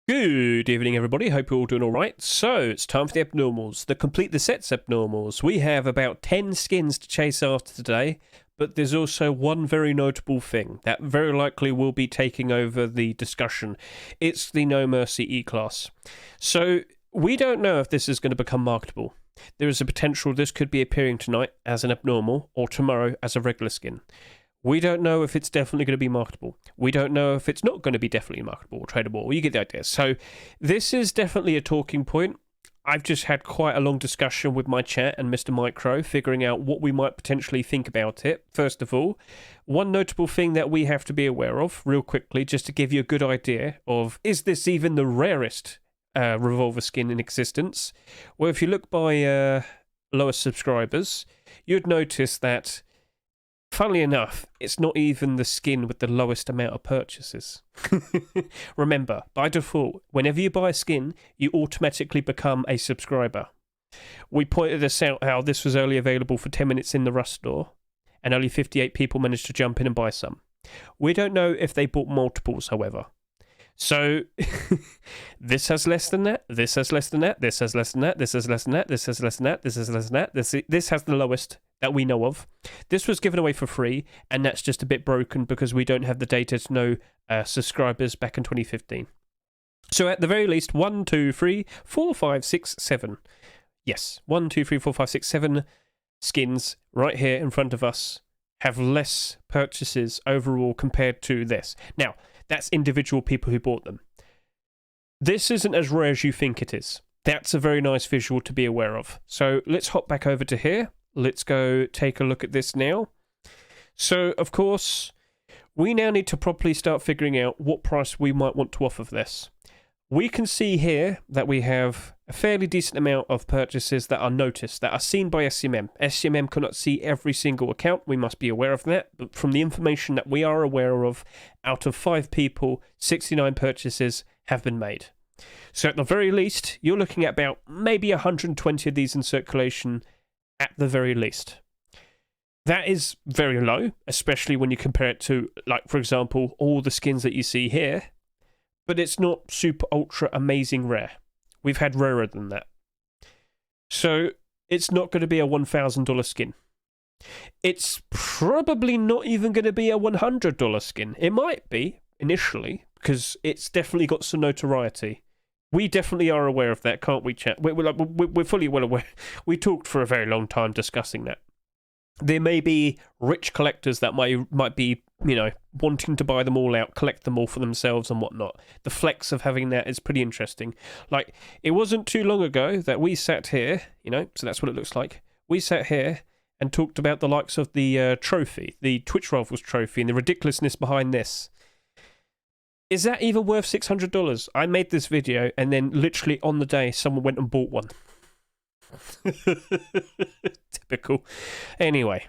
Good evening, everybody. Hope you're all doing all right. So, it's time for the abnormals, the complete the sets abnormals. We have about 10 skins to chase after today, but there's also one very notable thing that very likely will be taking over the discussion. It's the No Mercy E-Class. So, we don't know if this is going to become marketable. There is a potential this could be appearing tonight as an abnormal or tomorrow as a regular skin. We don't know if it's definitely going to be marketable. We don't know if it's not going to be definitely marketable or tradable. You get the idea. So this is definitely a talking point. I've just had quite a long discussion with my chat and Mr. Micro, figuring out what we might potentially think about it. First of all, one notable thing that we have to be aware of, real quickly, just to give you a good idea of, is this even the rarest Revolver skin in existence? Well, if you look by lowest subscribers, you'd notice that funnily enough, it's not even the skin with the lowest amount of purchases. Remember, by default, whenever you buy a skin, you automatically become a subscriber. We pointed this out how this was only available for 10 minutes in the Rust store, and only 58 people managed to jump in and buy some. We don't know if they bought multiples, however. So, this has less than that, this has less than that, this has less than that, this has less than that, this has less than that, this has less than that, this has the lowest that we know of. This was given away for free, and that's just a bit broken because we don't have the data to know subscribers back in 2015. So at the very least, 1, 2, 3, 4, 5, 6, 7. Yes, 1, 2, 3, 4, 5, 6, 7 skins right here in front of us have less purchases overall compared to this. Now, that's individual people who bought them. This isn't as rare as you think it is. That's a very nice visual to be aware of. So let's hop back over to here. Let's go take a look at this now. So, of course, we now need to properly start figuring out what price we might want to offer for this. We can see here that we have a fairly decent amount of purchases that are noticed, that are seen by SCMM. SCMM cannot see every single account, we must be aware of that, but from the information that we are aware of, out of 5 people, 69 purchases have been made. So at the very least, you're looking at about maybe 120 of these in circulation at the very least. That is very low, especially when you compare it to, like, for example, all the skins that you see here, but it's not super ultra amazing rare. We've had rarer than that. So it's not going to be a $1,000 skin. It's probably not even going to be a $100 skin. It might be initially, because it's definitely got some notoriety. We definitely are aware of that, can't we, chat? We're fully well aware. We talked for a very long time discussing that. There may be rich collectors that might be, you know, wanting to buy them all out, collect them all for themselves and whatnot. The flex of having that is pretty interesting. Like, it wasn't too long ago that we sat here, you know, so that's what it looks like. We sat here and talked about the likes of the trophy, the Twitch Rivals trophy, and the ridiculousness behind this. Is that even worth $600? I made this video, and then literally on the day, someone went and bought one. Typical. Anyway,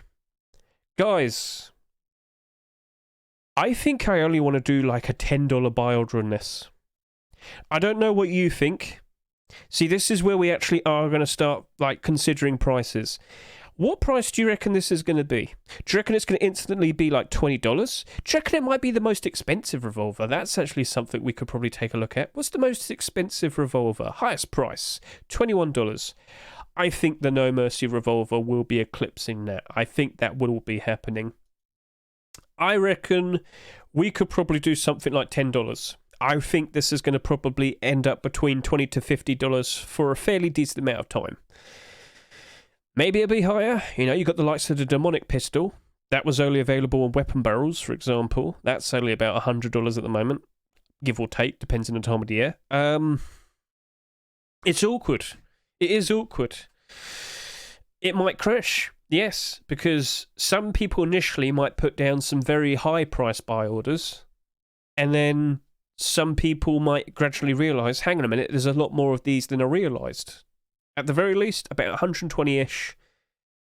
guys, I think I only want to do like a $10 buy order on this. I don't know what you think. See, this is where we actually are going to start like considering prices. What price do you reckon this is going to be? Do you reckon it's going to instantly be like $20? Do you reckon it might be the most expensive revolver? That's actually something we could probably take a look at. What's the most expensive revolver? Highest price, $21. I think the No Mercy revolver will be eclipsing that. I think that will be happening. I reckon we could probably do something like $10. I think this is going to probably end up between $20 to $50 for a fairly decent amount of time. Maybe it'll be higher. You know, you got the likes of the demonic pistol. That was only available on weapon barrels, for example. That's only about $100 at the moment, give or take, depends on the time of the year. It's awkward. It is awkward. It might crash, yes, because some people initially might put down some very high price buy orders, and then some people might gradually realise, hang on a minute, there's a lot more of these than I realised. At the very least, about 120-ish,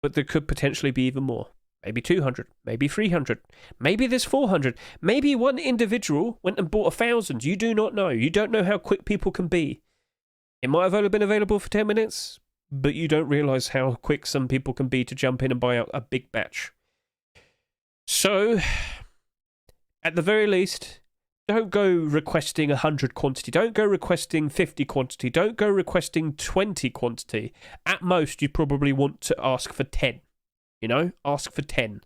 but there could potentially be even more. Maybe 200, maybe 300, maybe there's 400. Maybe one individual went and bought 1,000. You do not know. You don't know how quick people can be. It might have only been available for 10 minutes, but you don't realise how quick some people can be to jump in and buy out a big batch. So, at the very least, Don't go requesting 100 quantity. Don't go requesting 50 quantity. Don't go requesting 20 quantity. At most, you probably want to ask for 10. You know, ask for 10.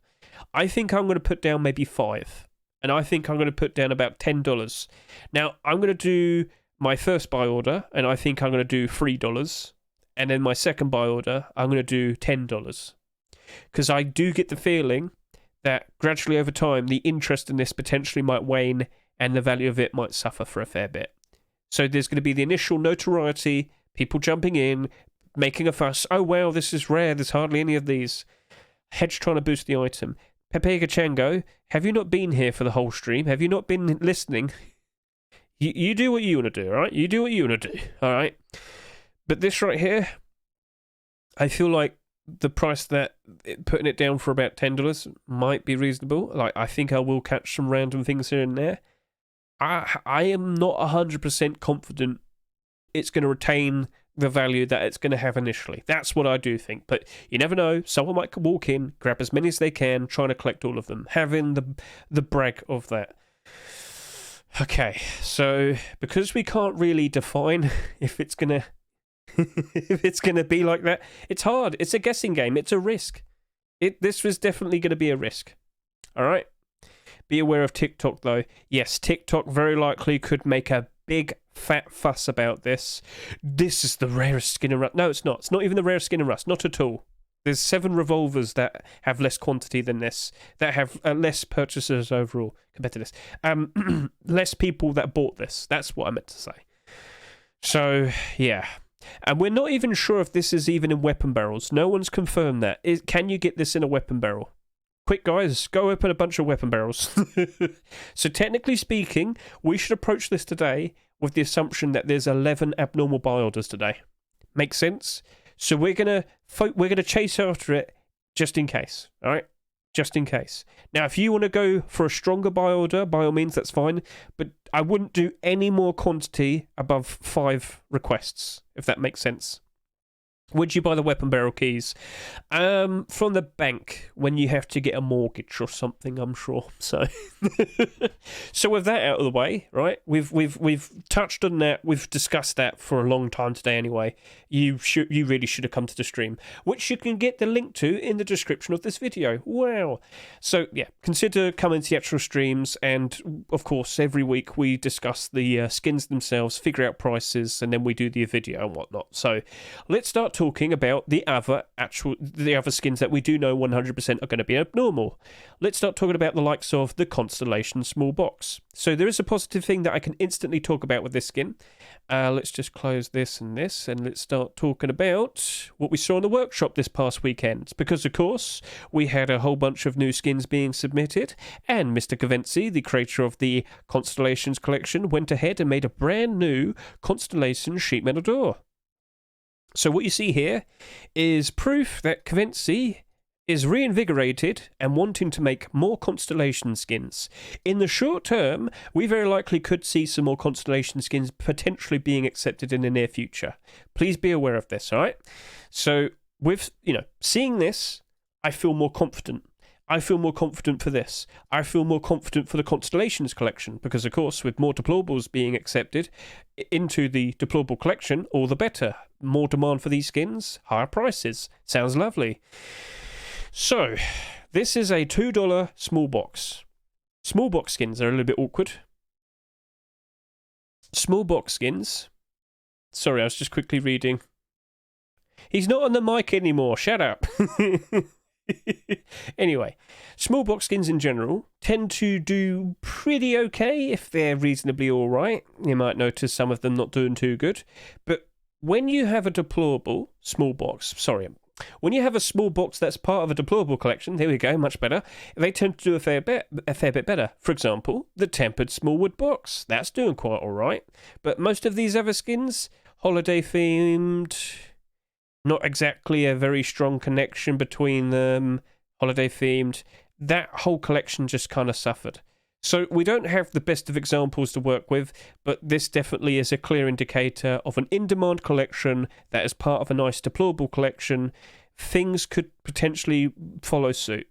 I think I'm going to put down maybe 5. And I think I'm going to put down about $10. Now, I'm going to do my first buy order, and I think I'm going to do $3. And then my second buy order, I'm going to do $10. Because I do get the feeling that gradually over time, the interest in this potentially might wane and the value of it might suffer for a fair bit. So there's going to be the initial notoriety, people jumping in, making a fuss. Oh, wow, this is rare. There's hardly any of these. Hedge trying to boost the item. Pepega Chango, have you not been here for the whole stream? Have you not been listening? You do what you want to do, all right? You do what you want to do, all right? But this right here, I feel like the price that putting it down for about $10 might be reasonable. Like, I think I will catch some random things here and there. I am not 100% confident it's going to retain the value that it's going to have initially. That's what I do think. But you never know. Someone might walk in, grab as many as they can, trying to collect all of them, having the brag of that. Okay, so because we can't really define if it's going to if it's going to be like that, it's hard. It's a guessing game. It's a risk. This was definitely going to be a risk. All right? Be aware of TikTok, though. Yes, TikTok very likely could make a big fat fuss about this. This is the rarest skin in Rust. No, it's not. It's not even the rarest skin in Rust. Not at all. There's 7 revolvers that have less quantity than this, that have less purchasers overall compared to this. Less people that bought this. That's what I meant to say. So, yeah. And we're not even sure if this is even in weapon barrels. No one's confirmed that. Can you get this in a weapon barrel? Quick, guys, go open a bunch of weapon barrels. So technically speaking, we should approach this today with the assumption that there's 11 abnormal buy orders today. Makes sense? So we're gonna chase after it just in case, all right? Just in case. Now, if you want to go for a stronger buy order, by all means, that's fine. But I wouldn't do any more quantity above 5 requests, if that makes sense. Would you buy the weapon barrel keys? From the bank, when you have to get a mortgage or something, I'm sure. So, so with that out of the way, right? We've touched on that. We've discussed that for a long time today. Anyway, you really should have come to the stream, which you can get the link to in the description of this video. Wow. So yeah, consider coming to the actual streams, and of course, every week we discuss the skins themselves, figure out prices, and then we do the video and whatnot. So let's start talking about the other skins that we do know 100% are going to be abnormal. Let's start talking about the likes of the Constellation small box. So there is a positive thing that I can instantly talk about with this skin. Let's just close this, and let's start talking about what we saw in the workshop this past weekend. Because, of course, we had a whole bunch of new skins being submitted, and Mr. Gavenzi, the creator of the Constellations collection, went ahead and made a brand new Constellation sheet metal door. So what you see here is proof that Gavenzi is reinvigorated and wanting to make more Constellation skins. In the short term, we very likely could see some more Constellation skins potentially being accepted in the near future. Please be aware of this, all right? So with, seeing this, I feel more confident. I feel more confident for this. I feel more confident for the Constellations collection because, of course, with more deplorables being accepted into the deplorable collection, all the better. More demand for these skins, higher prices. Sounds lovely. So, this is a $2 small box. Small box skins are a little bit awkward. Small box skins. Sorry, I was just quickly reading. He's not on the mic anymore. Shut up. Anyway, small box skins in general tend to do pretty okay if they're reasonably alright. You might notice some of them not doing too good. But when you have a deplorable small box, when you have a small box that's part of a deplorable collection, there we go, much better, they tend to do a fair bit better. For example, the tempered smallwood box, that's doing quite alright. But most of these other skins, holiday themed, not exactly a very strong connection between them, holiday themed, that whole collection just kind of suffered. So we don't have the best of examples to work with, but this definitely is a clear indicator of an in-demand collection that is part of a nice deplorable collection. Things could potentially follow suit.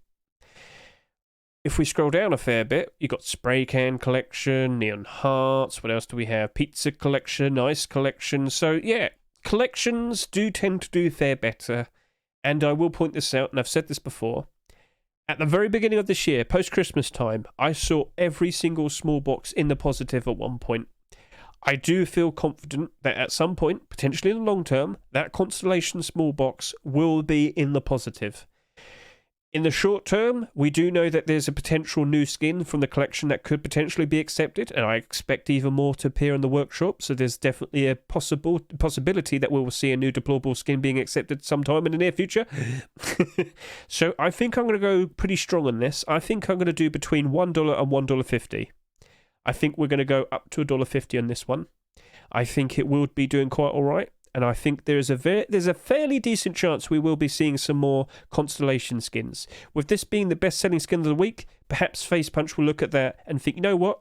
If we scroll down a fair bit, you got Spray Can Collection, Neon Hearts, what else do we have? Pizza Collection, Ice Collection. So yeah, collections do tend to do fare better. And I will point this out, and I've said this before. At the very beginning of this year, post-Christmas time, I saw every single small box in the positive at one point. I do feel confident that at some point, potentially in the long term, that Constellation small box will be in the positive. In the short term, we do know that there's a potential new skin from the collection that could potentially be accepted, and I expect even more to appear in the workshop, so there's definitely a possibility that we will see a new deplorable skin being accepted sometime in the near future. So I think I'm going to go pretty strong on this. I think I'm going to do between $1 and $1.50. I think we're going to go up to $1.50 on this one. I think it will be doing quite all right. And I think there's a fairly decent chance we will be seeing some more Constellation skins. With this being the best-selling skin of the week, perhaps Facepunch will look at that and think, you know what?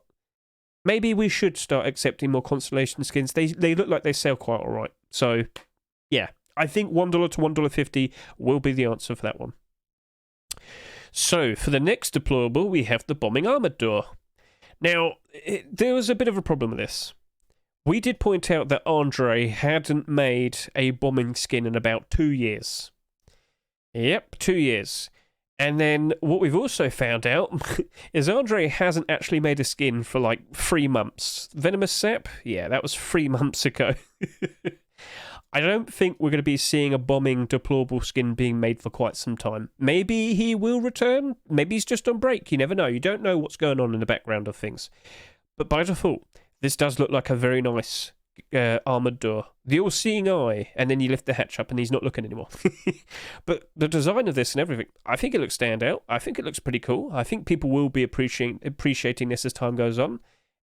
Maybe we should start accepting more Constellation skins. They look like they sell quite all right. So, yeah, I think $1 to $1.50 will be the answer for that one. So, for the next deplorable, we have the Bombing Armored Door. Now, there was a bit of a problem with this. We did point out that Andre hadn't made a bombing skin in about 2 years. Yep, 2 years. And then what we've also found out is Andre hasn't actually made a skin for like 3 months. Venomous Sap? Yeah, that was 3 months ago. I don't think we're going to be seeing a bombing deplorable skin being made for quite some time. Maybe he will return. Maybe he's just on break. You never know. You don't know what's going on in the background of things. But by default, this does look like a very nice armoured door. The all-seeing eye, and then you lift the hatch up and he's not looking anymore. But the design of this and everything, I think it looks standout. I think it looks pretty cool. I think people will be appreciating this as time goes on.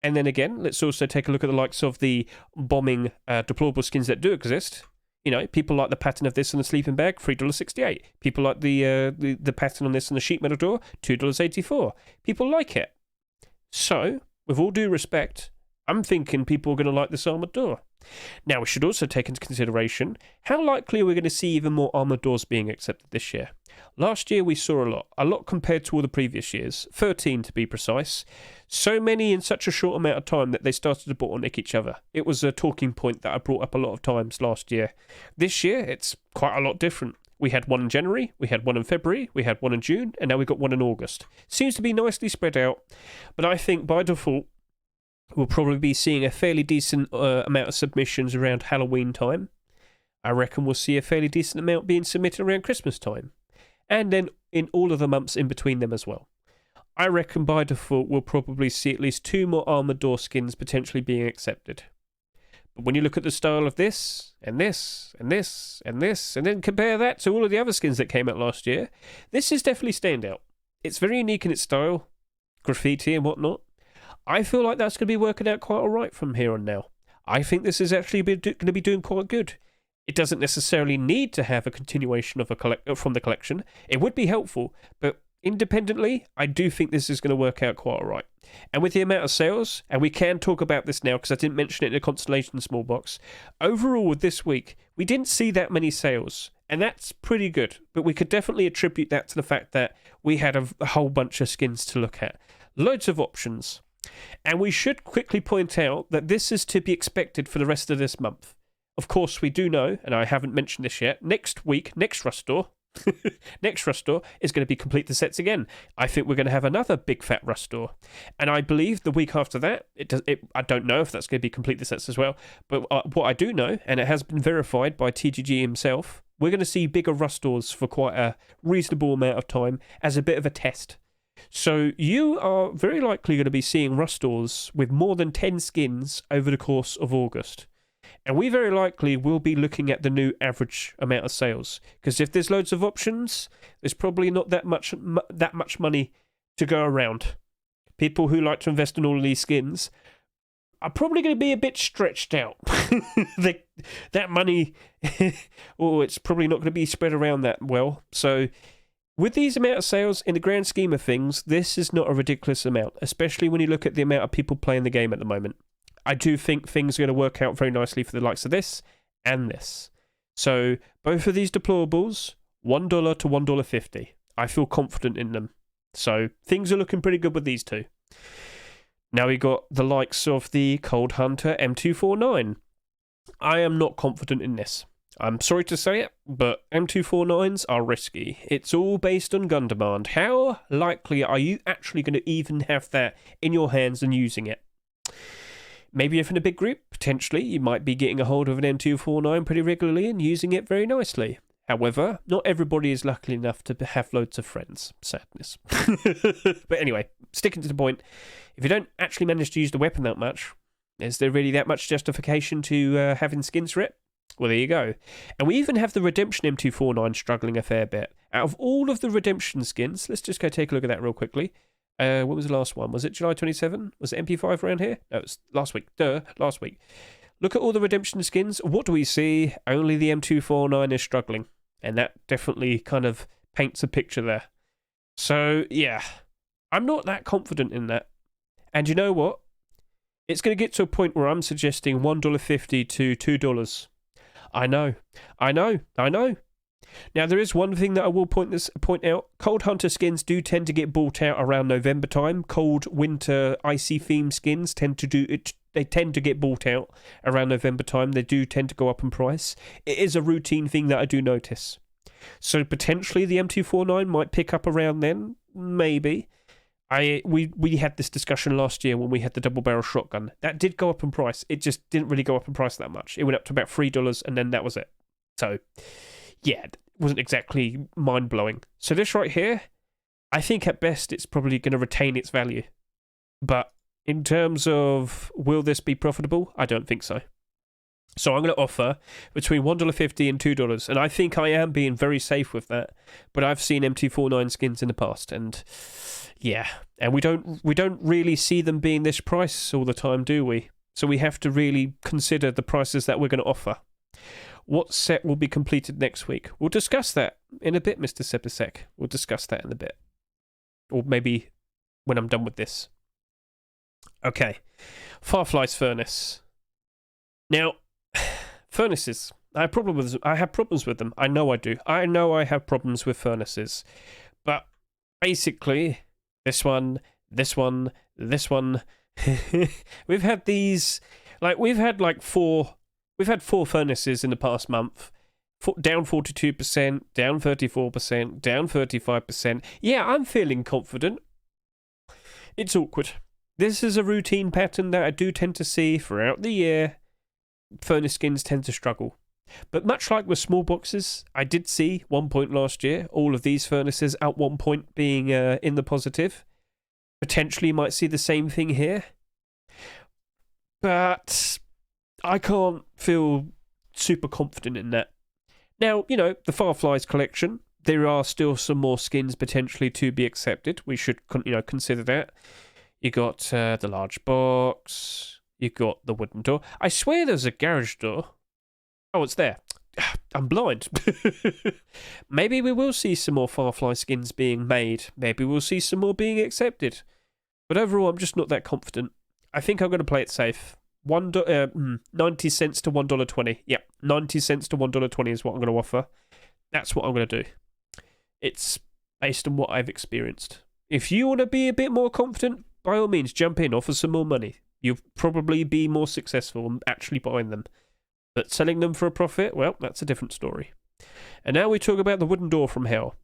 And then again, let's also take a look at the likes of the bombing deplorable skins that do exist. You know, people like the pattern of this on the sleeping bag, $3.68. People like the pattern on this on the sheet metal door, $2.84. People like it. So, with all due respect, I'm thinking people are going to like this armoured door. Now, we should also take into consideration how likely are we going to see even more armoured doors being accepted this year. Last year we saw a lot compared to all the previous years, 13 to be precise. So many in such a short amount of time that they started to bottleneck each other. It was a talking point that I brought up a lot of times last year. This year it's quite a lot different. We had one in January, we had one in February, we had one in June, and now we've got one in August. Seems to be nicely spread out, but I think by default we'll probably be seeing a fairly decent amount of submissions around Halloween time. I reckon we'll see a fairly decent amount being submitted around Christmas time. And then in all of the months in between them as well. I reckon by default we'll probably see at least 2 more armoured door skins potentially being accepted. But when you look at the style of this, and this, and this, and this, and then compare that to all of the other skins that came out last year, this is definitely standout. It's very unique in its style, graffiti and whatnot. I feel like that's going to be working out quite alright from here on now. I think this is actually going to be doing quite good. It doesn't necessarily need to have a continuation of from the collection. It would be helpful, but independently, I do think this is going to work out quite alright. And with the amount of sales, and we can talk about this now because I didn't mention it in the Constellation small box, overall with this week, we didn't see that many sales. And that's pretty good, but we could definitely attribute that to the fact that we had a whole bunch of skins to look at. Loads of options. And we should quickly point out that this is to be expected for the rest of this month. Of course, we do know, and I haven't mentioned this yet, next week, next Rust Store, next Rust Store is going to be complete the sets again. I think we're going to have another big fat Rust Store. And I believe the week after that, I don't know if that's going to be complete the sets as well, but what I do know, and it has been verified by TGG himself, we're going to see bigger Rust Stores for quite a reasonable amount of time as a bit of a test. So you are very likely going to be seeing Rust Stores with more than 10 skins over the course of August. And we very likely will be looking at the new average amount of sales. Because if there's loads of options, there's probably not that much money to go around. People who like to invest in all of these skins are probably going to be a bit stretched out. That money, it's probably not going to be spread around that well. So with these amount of sales, in the grand scheme of things, this is not a ridiculous amount, especially when you look at the amount of people playing the game at the moment. I do think things are going to work out very nicely for the likes of this and this. So both of these deplorables, $1 to $1.50. I feel confident in them. So things are looking pretty good with these two. Now we got the likes of the Cold Hunter M249. I am not confident in this. I'm sorry to say it, but M249s are risky. It's all based on gun demand. How likely are you actually going to even have that in your hands and using it? Maybe if in a big group, potentially, you might be getting a hold of an M249 pretty regularly and using it very nicely. However, not everybody is lucky enough to have loads of friends. Sadness. But anyway, sticking to the point, if you don't actually manage to use the weapon that much, is there really that much justification to having skins for it? Well, there you go. And we even have the Redemption M249 struggling a fair bit. Out of all of the Redemption skins, let's just go take a look at that real quickly. What was the last one? Was it July 27? Was it MP5 around here? No, it was last week. Last week. Look at all the Redemption skins. What do we see? Only the M249 is struggling. And that definitely kind of paints a picture there. So, yeah. I'm not that confident in that. And you know what? It's going to get to a point where I'm suggesting $1.50 to $2. I know. Now, there is one thing that I will point out. Cold Hunter skins do tend to get bought out around November time. Cold winter icy theme skins tend to do it. They tend to get bought out around November time. They do tend to go up in price. It is a routine thing that I do notice. So potentially the M249 might pick up around then. Maybe. We had this discussion last year when we had the double barrel shotgun. That did go up in price. It just didn't really go up in price that much. It went up to about $3 and then that was it. So, yeah, it wasn't exactly mind-blowing. So this right here, I think at best it's probably going to retain its value. But in terms of will this be profitable, I don't think so. So I'm going to offer between $1.50 and $2, and I think I am being very safe with that. But I've seen M249 skins in the past, and yeah, and we don't really see them being this price all the time, do we? So we have to really consider the prices that we're going to offer. What set will be completed next week? We'll discuss that in a bit, Mr. Sepasek. We'll discuss that in a bit, or maybe when I'm done with this. Okay, Firefly's furnace. Now, furnaces. I have problems with them. I know I do. I know I have problems with furnaces. But basically, this one. We've had these, we've had four furnaces in the past month. Down 42%, down 34%, down 35%. Yeah, I'm feeling confident. It's awkward. This is a routine pattern that I do tend to see throughout the year. Furnace skins tend to struggle. But much like with small boxes, I did see 1 point last year, all of these furnaces at 1 point being in the positive. Potentially might see the same thing here. But I can't feel super confident in that. Now, the Fireflies collection, there are still some more skins potentially to be accepted. We should, consider that. You got the large box. You got the wooden door. I swear there's a garage door. Oh, it's there. I'm blind. Maybe we will see some more Firefly skins being made. Maybe we'll see some more being accepted. But overall, I'm just not that confident. I think I'm going to play it safe. 90 cents to $1.20. Yep, 90 cents to $1.20 is what I'm going to offer. That's what I'm going to do. It's based on what I've experienced. If you want to be a bit more confident, by all means, jump in, offer some more money. You'll probably be more successful in actually buying them. But selling them for a profit, well, that's a different story. And now we talk about the wooden door from Hell.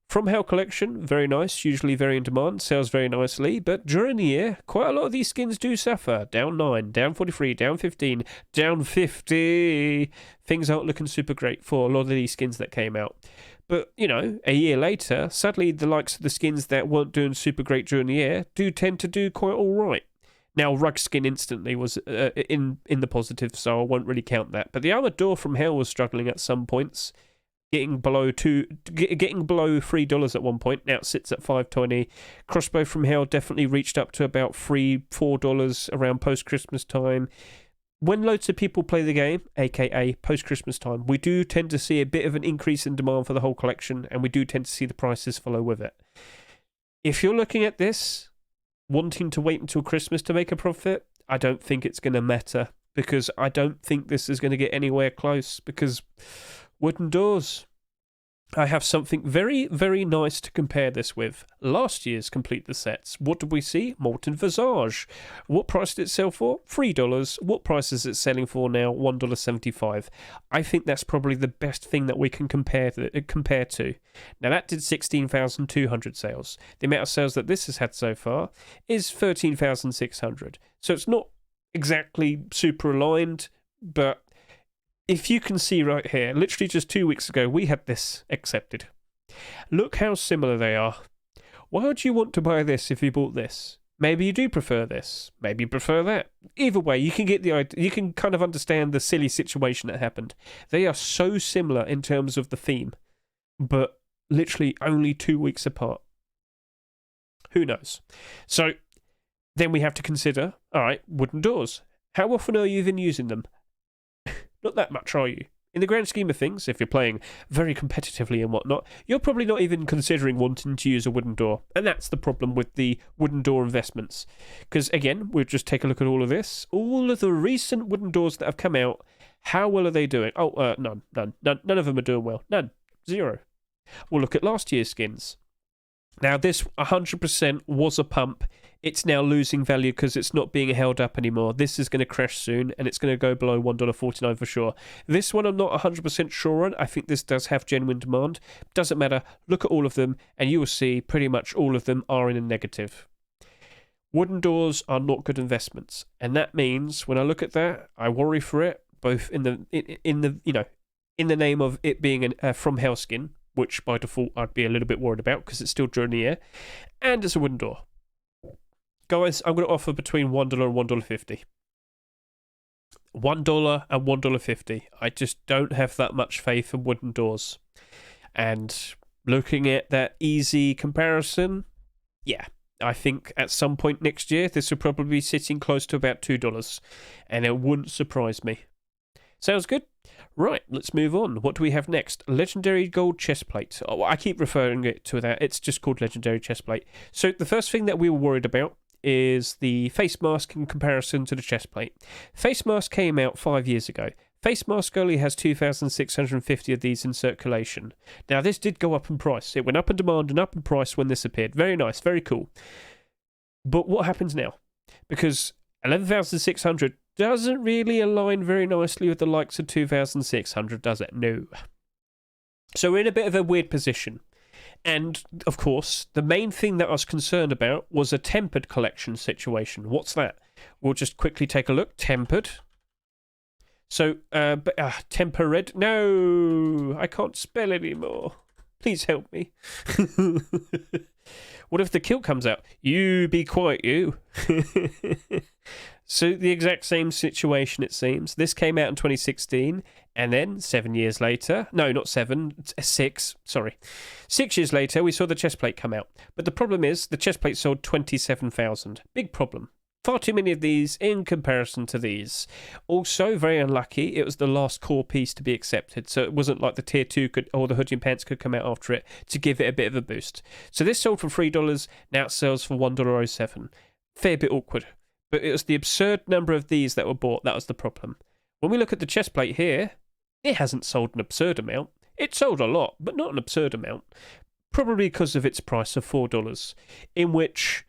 From Hell collection, very nice, usually very in demand, sells very nicely, but during the year, quite a lot of these skins do suffer. Down 9, down 43, down 15, down 50. Things aren't looking super great for a lot of these skins that came out. But, a year later, sadly, the likes of the skins that weren't doing super great during the year do tend to do quite all right. Now, Rug Skin instantly was in the positive, so I won't really count that. But the Armored Door from Hell was struggling at some points, getting below $3 at one point. Now it sits at $5.20. Crossbow from Hell definitely reached up to about $4 around post-Christmas time. When loads of people play the game, aka post-Christmas time, we do tend to see a bit of an increase in demand for the whole collection, and we do tend to see the prices follow with it. If you're looking at this, wanting to wait until Christmas to make a profit, I don't think it's going to matter, because I don't think this is going to get anywhere close, because wooden doors, I have something very, very nice to compare this with. Last year's Complete the Sets. What did we see? Molten Visage. What price did it sell for? $3. What price is it selling for now? $1.75. I think that's probably the best thing that we can compare to. Now, that did 16,200 sales. The amount of sales that this has had so far is 13,600. So it's not exactly super aligned, but if you can see right here, literally just 2 weeks ago, we had this accepted. Look how similar they are. Why would you want to buy this if you bought this? Maybe you do prefer this. Maybe you prefer that. Either way, you can get the idea. You can kind of understand the silly situation that happened. They are so similar in terms of the theme, but literally only 2 weeks apart. Who knows? So then we have to consider, all right, wooden doors. How often are you even using them? Not that much, are you? In the grand scheme of things, if you're playing very competitively and whatnot, you're probably not even considering wanting to use a wooden door. And that's the problem with the wooden door investments. Because, again, we'll just take a look at all of this. All of the recent wooden doors that have come out, how well are they doing? Oh, none of them are doing well. None. Zero. We'll look at last year's skins. Now, this 100% was a pump. It's now losing value because it's not being held up anymore. This is going to crash soon, and it's going to go below $1.49 for sure. This one I'm not 100% sure on. I think this does have genuine demand. Doesn't matter. Look at all of them, and you will see pretty much all of them are in a negative. Wooden doors are not good investments, and that means when I look at that, I worry for it, both in the name of it being from hell skin, which by default I'd be a little bit worried about because it's still during the year, and it's a wooden door. Guys, I'm going to offer between $1 and $1.50. $1 and $1.50. I just don't have that much faith in wooden doors. And looking at that easy comparison, yeah, I think at some point next year this will probably be sitting close to about $2, and it wouldn't surprise me. Sounds good? Right, let's move on. What do we have next? Legendary gold chestplate. Oh, I keep referring it to that. It's just called legendary chestplate. So the first thing that we were worried about is the face mask in comparison to the chestplate. Face mask came out 5 years ago. Face mask only has 2,650 of these in circulation. Now, this did go up in price. It went up in demand and up in price when this appeared. Very nice, very cool. But what happens now? Because 11,600 doesn't really align very nicely with the likes of 2,600, does it? No. So we're in a bit of a weird position. And, of course, the main thing that I was concerned about was a tempered collection situation. What's that? We'll just quickly take a look. Tempered. So, tempered. No, I can't spell anymore. Please help me. What if the kilt comes out? You be quiet, you. So the exact same situation, it seems. This came out in 2016, and then 7 years later, no, not 7, 6, sorry. 6 years later, we saw the chestplate come out. But the problem is, the chestplate sold 27,000. Big problem. Far too many of these in comparison to these. Also, very unlucky, it was the last core piece to be accepted, so it wasn't like the tier 2 or the hoodie and pants could come out after it to give it a bit of a boost. So this sold for $3, now it sells for $1.07. Fair bit awkward. But it was the absurd number of these that were bought, that was the problem. When we look at the chestplate here, it hasn't sold an absurd amount. It sold a lot, but not an absurd amount. Probably because of its price of $4, in which...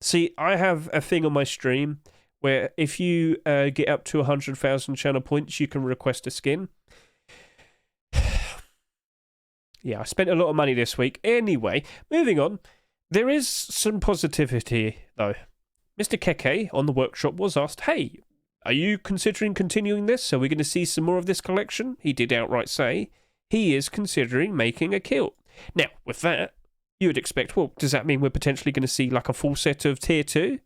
See, I have a thing on my stream where if you get up to 100,000 channel points, you can request a skin. Yeah, I spent a lot of money this week. Anyway, moving on. There is some positivity, though. Mr. Keke on the workshop was asked, hey, are you considering continuing this? Are we going to see some more of this collection? He did outright say he is considering making a kilt. Now, with that, you would expect, well, does that mean we're potentially going to see like a full set of tier 2?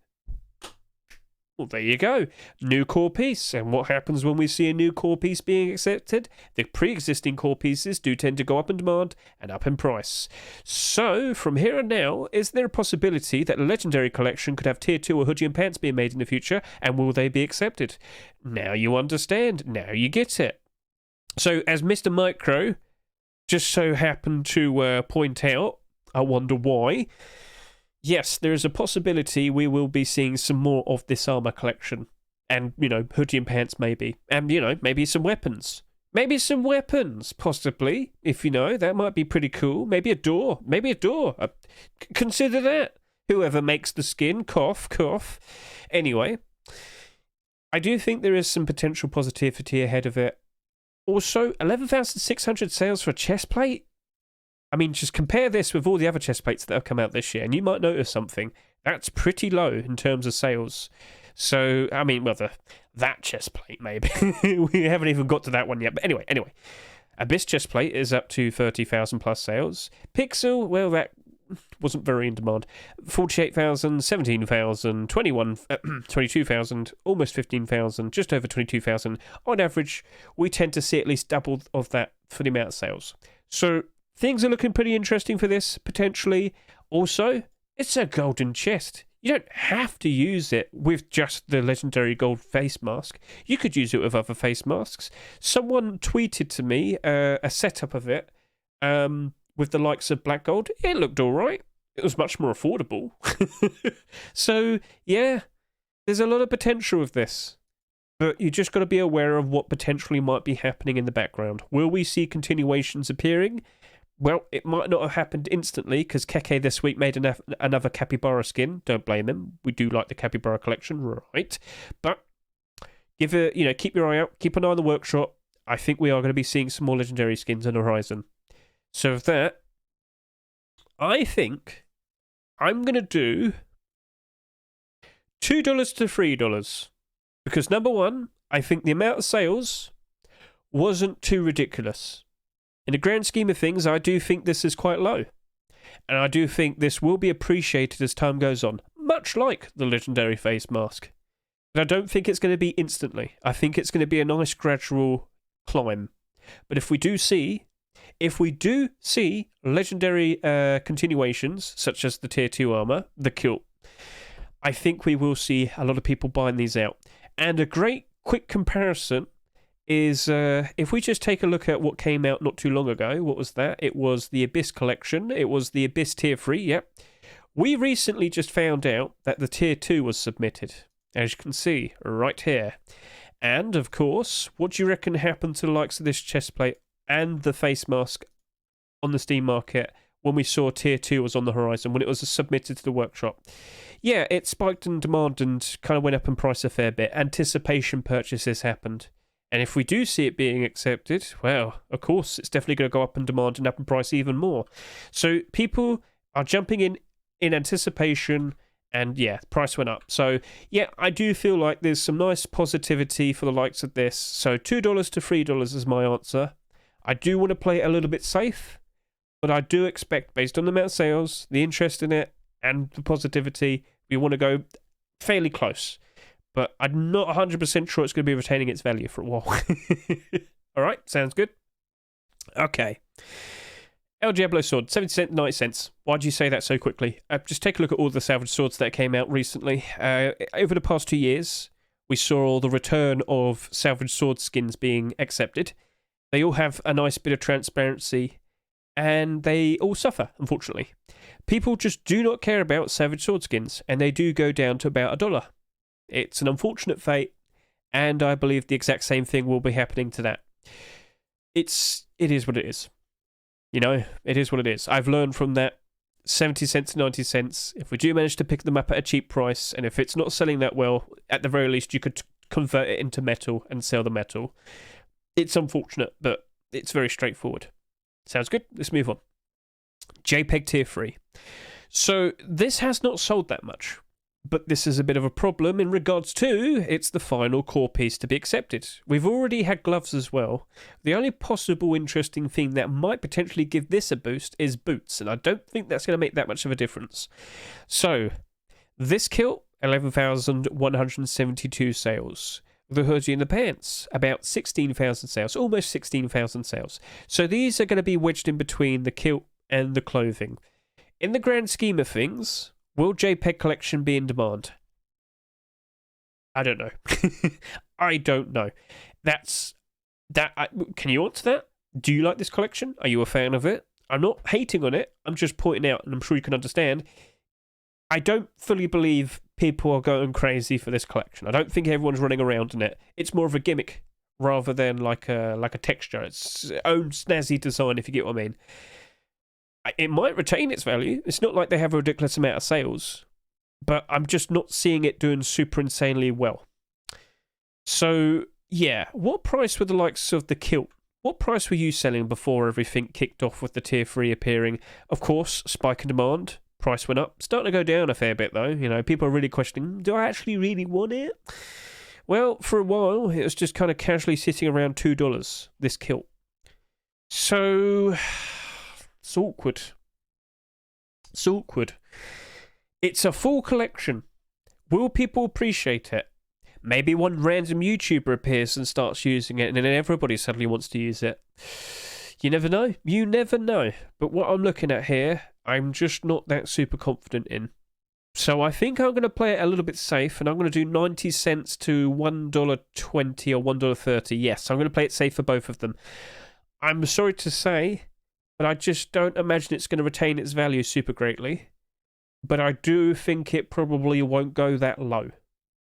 Well, there you go. New core piece. And what happens when we see a new core piece being accepted? The pre-existing core pieces do tend to go up in demand and up in price. So, from here and now, is there a possibility that a legendary collection could have tier 2 or hoodie and pants being made in the future? And will they be accepted? Now you understand. Now you get it. So, as Mr. Micro just so happened to point out, I wonder why. Yes, there is a possibility we will be seeing some more of this armor collection. And, hoodie and pants maybe. And, maybe some weapons. Maybe some weapons, possibly, if you know. That might be pretty cool. Maybe a door. Consider that. Whoever makes the skin, cough, cough. Anyway, I do think there is some potential positivity ahead of it. Also, 11,600 sales for a chest plate? I mean, just compare this with all the other chest plates that have come out this year, and you might notice something. That's pretty low in terms of sales. So, I mean, well, that chest plate, maybe. We haven't even got to that one yet. But anyway. Abyss chest plate is up to 30,000 plus sales. Pixel, well, that wasn't very in demand. 48,000, 17,000, 22,000, almost 15,000, just over 22,000. On average, we tend to see at least double of that for the amount of sales. So, things are looking pretty interesting for this, potentially. Also, it's a golden chest. You don't have to use it with just the legendary gold face mask. You could use it with other face masks. Someone tweeted to me a setup of it with the likes of black gold. It looked all right. It was much more affordable. So, yeah, there's a lot of potential with this. But you just got to be aware of what potentially might be happening in the background. Will we see continuations appearing? Well, it might not have happened instantly because Keke this week made another Capybara skin. Don't blame him. We do like the Capybara collection, right? But keep your eye out. Keep an eye on the workshop. I think we are going to be seeing some more legendary skins on the horizon. So with that, I think I'm going to do $2 to $3 because number one, I think the amount of sales wasn't too ridiculous. In the grand scheme of things, I do think this is quite low. And I do think this will be appreciated as time goes on, much like the legendary face mask. But I don't think it's going to be instantly. I think it's going to be a nice gradual climb. But if we do see legendary continuations, such as the Tier 2 armor, the kilt, I think we will see a lot of people buying these out. And a great quick comparison is if we just take a look at what came out not too long ago. What was that? It was the Abyss collection. It was the Abyss Tier 3, yep. We recently just found out that the Tier 2 was submitted, as you can see right here. And, of course, what do you reckon happened to the likes of this chest plate and the face mask on the Steam market when we saw Tier 2 was on the horizon, when it was submitted to the workshop? Yeah, it spiked in demand and kind of went up in price a fair bit. Anticipation purchases happened. And if we do see it being accepted, well, of course, it's definitely going to go up in demand and up in price even more. So people are jumping in anticipation, and yeah, the price went up. So yeah, I do feel like there's some nice positivity for the likes of this. So $2 to $3 is my answer. I do want to play it a little bit safe, but I do expect, based on the amount of sales, the interest in it, and the positivity, we want to go fairly close. But I'm not 100% sure it's going to be retaining its value for a while. All right, sounds good. Okay. El Diablo sword, 70 cents, 90 cents. Why do you say that so quickly? Just take a look at all the salvage swords that came out recently. Over the past 2 years, we saw the return of salvage sword skins being accepted. They all have a nice bit of transparency, and they all suffer, unfortunately. People just do not care about savage sword skins, and they do go down to about $1. It's an unfortunate fate, and I believe the exact same thing will be happening to that. It is what it is. You know, it is what it is. I've learned from that 70 cents to 90 cents. If we do manage to pick them up at a cheap price, and if it's not selling that well, at the very least you could convert it into metal and sell the metal. It's unfortunate, but it's very straightforward. Sounds good? Let's move on. JPEG Tier 3. So this has not sold that much. But this is a bit of a problem in regards to it's the final core piece to be accepted. We've already had gloves as well. The only possible interesting thing that might potentially give this a boost is boots, and I don't think that's going to make that much of a difference. So, this kilt, 11,172 sales. The hoodie and the pants, about 16,000 sales, almost 16,000 sales. So these are going to be wedged in between the kilt and the clothing. In the grand scheme of things, will JPEG collection be in demand? I don't know. I don't know. Can you answer that? Do you like this collection? Are you a fan of it? I'm not hating on it. I'm just pointing out, and I'm sure you can understand, I don't fully believe people are going crazy for this collection. I don't think everyone's running around in it. It's more of a gimmick rather than like a texture. It's its own snazzy design, if you get what I mean. It might retain its value. It's not like they have a ridiculous amount of sales, but I'm just not seeing it doing super insanely well. So, yeah, what price were the likes of the kilt? What price were you selling before everything kicked off with the tier 3 appearing? Of course, spike in demand, price went up. Starting to go down a fair bit, though. You know, people are really questioning, do I actually really want it? Well, for a while, it was just kind of casually sitting around $2, this kilt. So, it's awkward. It's awkward. It's a full collection. Will people appreciate it? Maybe one random YouTuber appears and starts using it, and then everybody suddenly wants to use it. You never know. You never know. But what I'm looking at here, I'm just not that super confident in. So I think I'm going to play it a little bit safe, and I'm going to do 90 cents to $1.20 or $1.30. Yes, I'm going to play it safe for both of them. I'm sorry to say, but I just don't imagine it's going to retain its value super greatly. But I do think it probably won't go that low.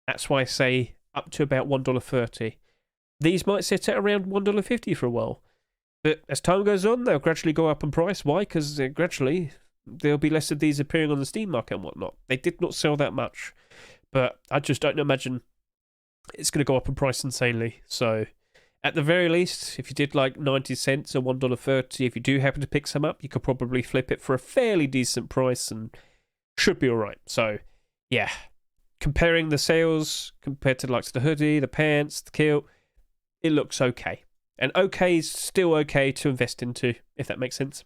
That's why I say up to about $1.30. These might sit at around $1.50 for a while. But as time goes on, they'll gradually go up in price. Why? Because gradually there'll be less of these appearing on the Steam market and whatnot. They did not sell that much. But I just don't imagine it's going to go up in price insanely. So at the very least, if you did like 90 cents or $1.30, if you do happen to pick some up, you could probably flip it for a fairly decent price and should be alright. So, yeah. Comparing the sales compared to the likes of the hoodie, the pants, the kilt, it looks okay. And okay is still okay to invest into, if that makes sense.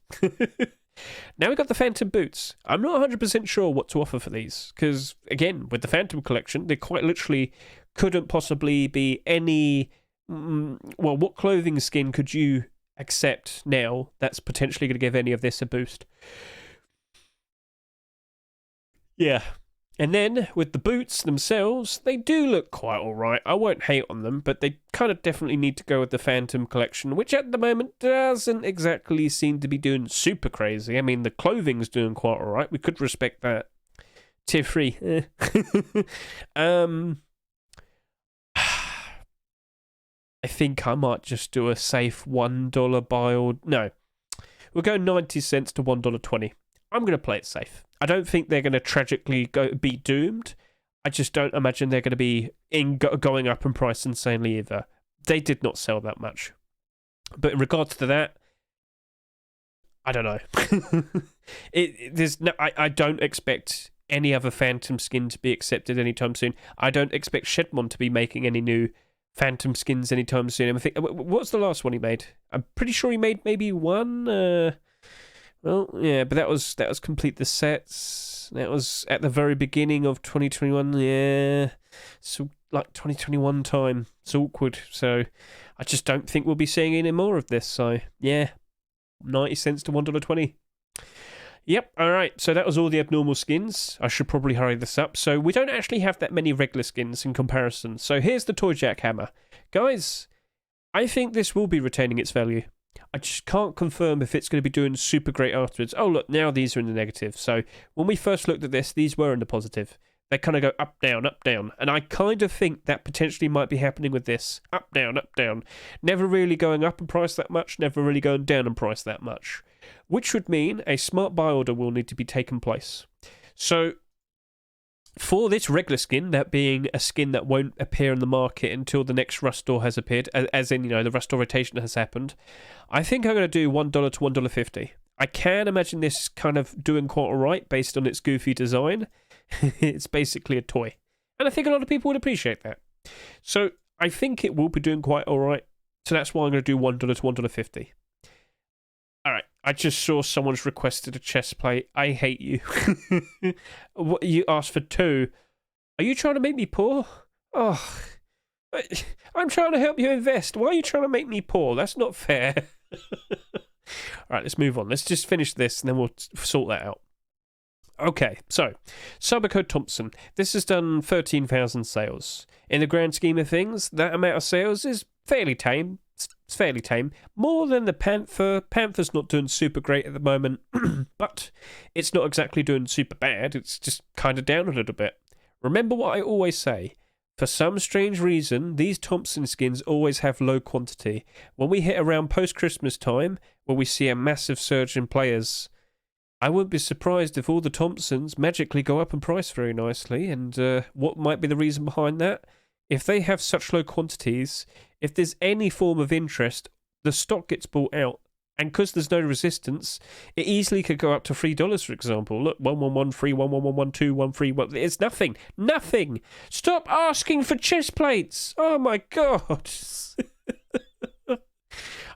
Now we've got the Phantom boots. I'm not 100% sure what to offer for these, because, again, with the Phantom collection, there quite literally couldn't possibly be any... well, what clothing skin could you accept now that's potentially going to give any of this a boost? Yeah. And then, with the boots themselves, they do look quite alright. I won't hate on them, but they kind of definitely need to go with the Phantom collection, which at the moment doesn't exactly seem to be doing super crazy. I mean, the clothing's doing quite alright. We could respect that. Tier 3. I think I might just do a safe $1 buy or... No. We'll go 90 cents to $1.20. I'm going to play it safe. I don't think they're going to tragically be doomed. I just don't imagine they're going to be going up in price insanely either. They did not sell that much. But in regards to that, I don't know. I don't expect any other Phantom skin to be accepted anytime soon. I don't expect Shedmon to be making any new Phantom skins anytime soon. I think, what's the last one he made? I'm pretty sure he made maybe one... Well, yeah, but that was complete the sets. That was at the very beginning of 2021. Yeah, so like 2021 time. It's awkward. So I just don't think we'll be seeing any more of this. So yeah, 90 cents to $1.20. Yep. All right. So that was all the abnormal skins. I should probably hurry this up. So we don't actually have that many regular skins in comparison. So here's the Toy Jack hammer, guys. I think this will be retaining its value. I just can't confirm if it's going to be doing super great afterwards. Oh, look, now these are in the negative. So when we first looked at this, these were in the positive. They kind of go up, down, up, down. And I kind of think that potentially might be happening with this. Up, down, up, down. Never really going up in price that much, never really going down in price that much. Which would mean a smart buy order will need to be taken place. So for this regular skin, that being a skin that won't appear in the market until the next Rustore has appeared, as in, you know, the Rustore rotation has happened, I think I'm going to do $1 to $1.50. I can imagine this kind of doing quite alright based on its goofy design. It's basically a toy. And I think a lot of people would appreciate that. So I think it will be doing quite alright. So that's why I'm going to do $1 to $1.50. Alright, I just saw someone's requested a chest plate. I hate you. What, you asked for 2. Are you trying to make me poor? Oh, I'm trying to help you invest. Why are you trying to make me poor? That's not fair. Alright, let's move on. Let's just finish this and then we'll sort that out. Okay, so, Cybercode Thompson. This has done 13,000 sales. In the grand scheme of things, that amount of sales is fairly tame. It's fairly tame. More than the Panther. Panther's not doing super great at the moment, but it's not exactly doing super bad. It's just kind of down a little bit. Remember what I always say. For some strange reason, these Thompson skins always have low quantity. When we hit around post-Christmas time, where we see a massive surge in players, I wouldn't be surprised if all the Thompsons magically go up in price very nicely. And what might be the reason behind that? If they have such low quantities, if there's any form of interest, the stock gets bought out. And because there's no resistance, it easily could go up to $3, for example. Look, 111 free, 111 2, 1 free. Well, it's nothing. Nothing. Stop asking for chest plates. Oh my god.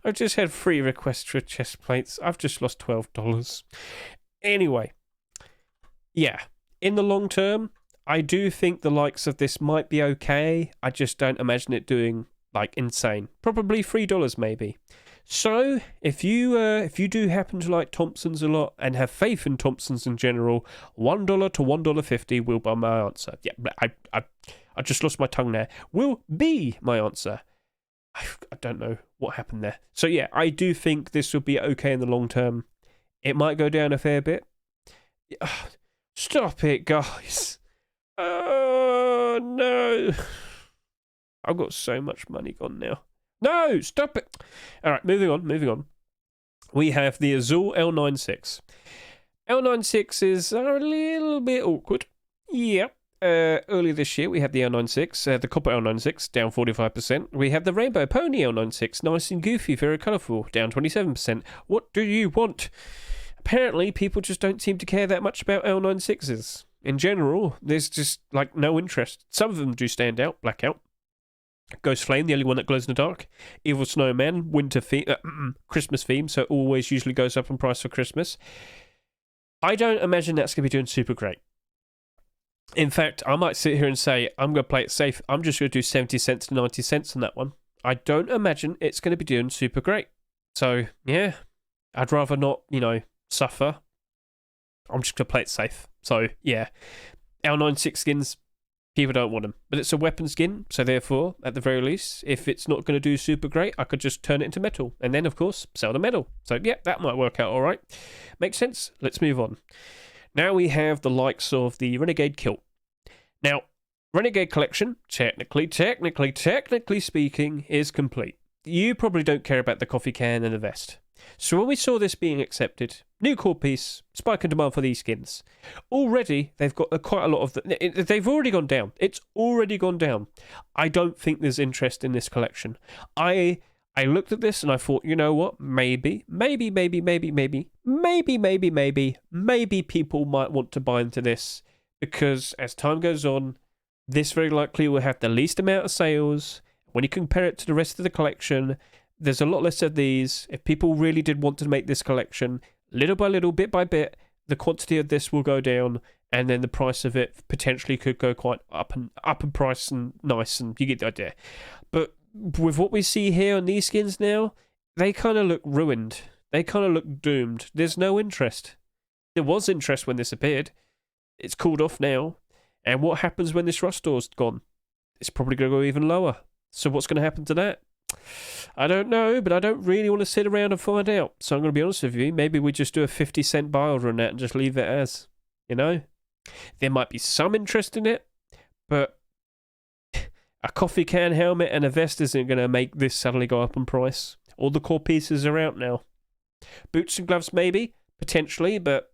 I've just had 3 requests for chest plates. I've just lost $12. Anyway, yeah. In the long term, I do think the likes of this might be okay. I just don't imagine it doing like insane. Probably $3 maybe. So, if you do happen to like Thompsons a lot and have faith in Thompsons in general, $1 to $1.50 will be my answer. Yeah, I just lost my tongue there. Will be my answer. I don't know what happened there. So yeah, I do think this will be okay in the long term. It might go down a fair bit. Stop it, guys. Oh, no. I've got so much money gone now. No, stop it. All right, moving on. We have the Azul L96. L96 is a little bit awkward. Yeah. Earlier this year, we had the L96, the Copper L96, down 45%. We have the Rainbow Pony L96, nice and goofy, very colourful, down 27%. What do you want? Apparently, people just don't seem to care that much about L96s. In general, there's just, like, no interest. Some of them do stand out, Blackout. Ghost Flame, the only one that glows in the dark. Evil Snowman, winter theme, Christmas theme, so always usually goes up in price for Christmas. I don't imagine that's going to be doing super great. In fact, I might sit here and say, I'm going to play it safe. I'm just going to do 70 cents to 90 cents on that one. I don't imagine it's going to be doing super great. So, yeah, I'd rather not, suffer. I'm just going to play it safe. So, yeah, L96 skins, people don't want them. But it's a weapon skin, so therefore, at the very least, if it's not going to do super great, I could just turn it into metal. And then, of course, sell the metal. So, yeah, that might work out all right. Makes sense? Let's move on. Now we have the likes of the Renegade Kilt. Now, Renegade Collection, technically speaking, is complete. You probably don't care about the coffee can and the vest. So when we saw this being accepted, new core piece, spike in demand for these skins. Already, they've got quite a lot of... they've already gone down. It's already gone down. I don't think there's interest in this collection. I looked at this and I thought, you know what? Maybe people might want to buy into this because as time goes on, this very likely will have the least amount of sales. When you compare it to the rest of the collection, there's a lot less of these. If people really did want to make this collection, little by little, bit by bit, the quantity of this will go down and then the price of it potentially could go quite up in price and nice, and you get the idea. But with what we see here on these skins now, they kind of look ruined. They kind of look doomed. There's no interest. There was interest when this appeared. It's cooled off now. And what happens when this rust store's gone? It's probably going to go even lower. So what's going to happen to that? I don't know, but I don't really want to sit around and find out. So I'm going to be honest with you. Maybe we just do a 50-cent buy order on that and just leave it as, There might be some interest in it, but a coffee can helmet and a vest isn't going to make this suddenly go up in price. All the core pieces are out now. Boots and gloves maybe, potentially, but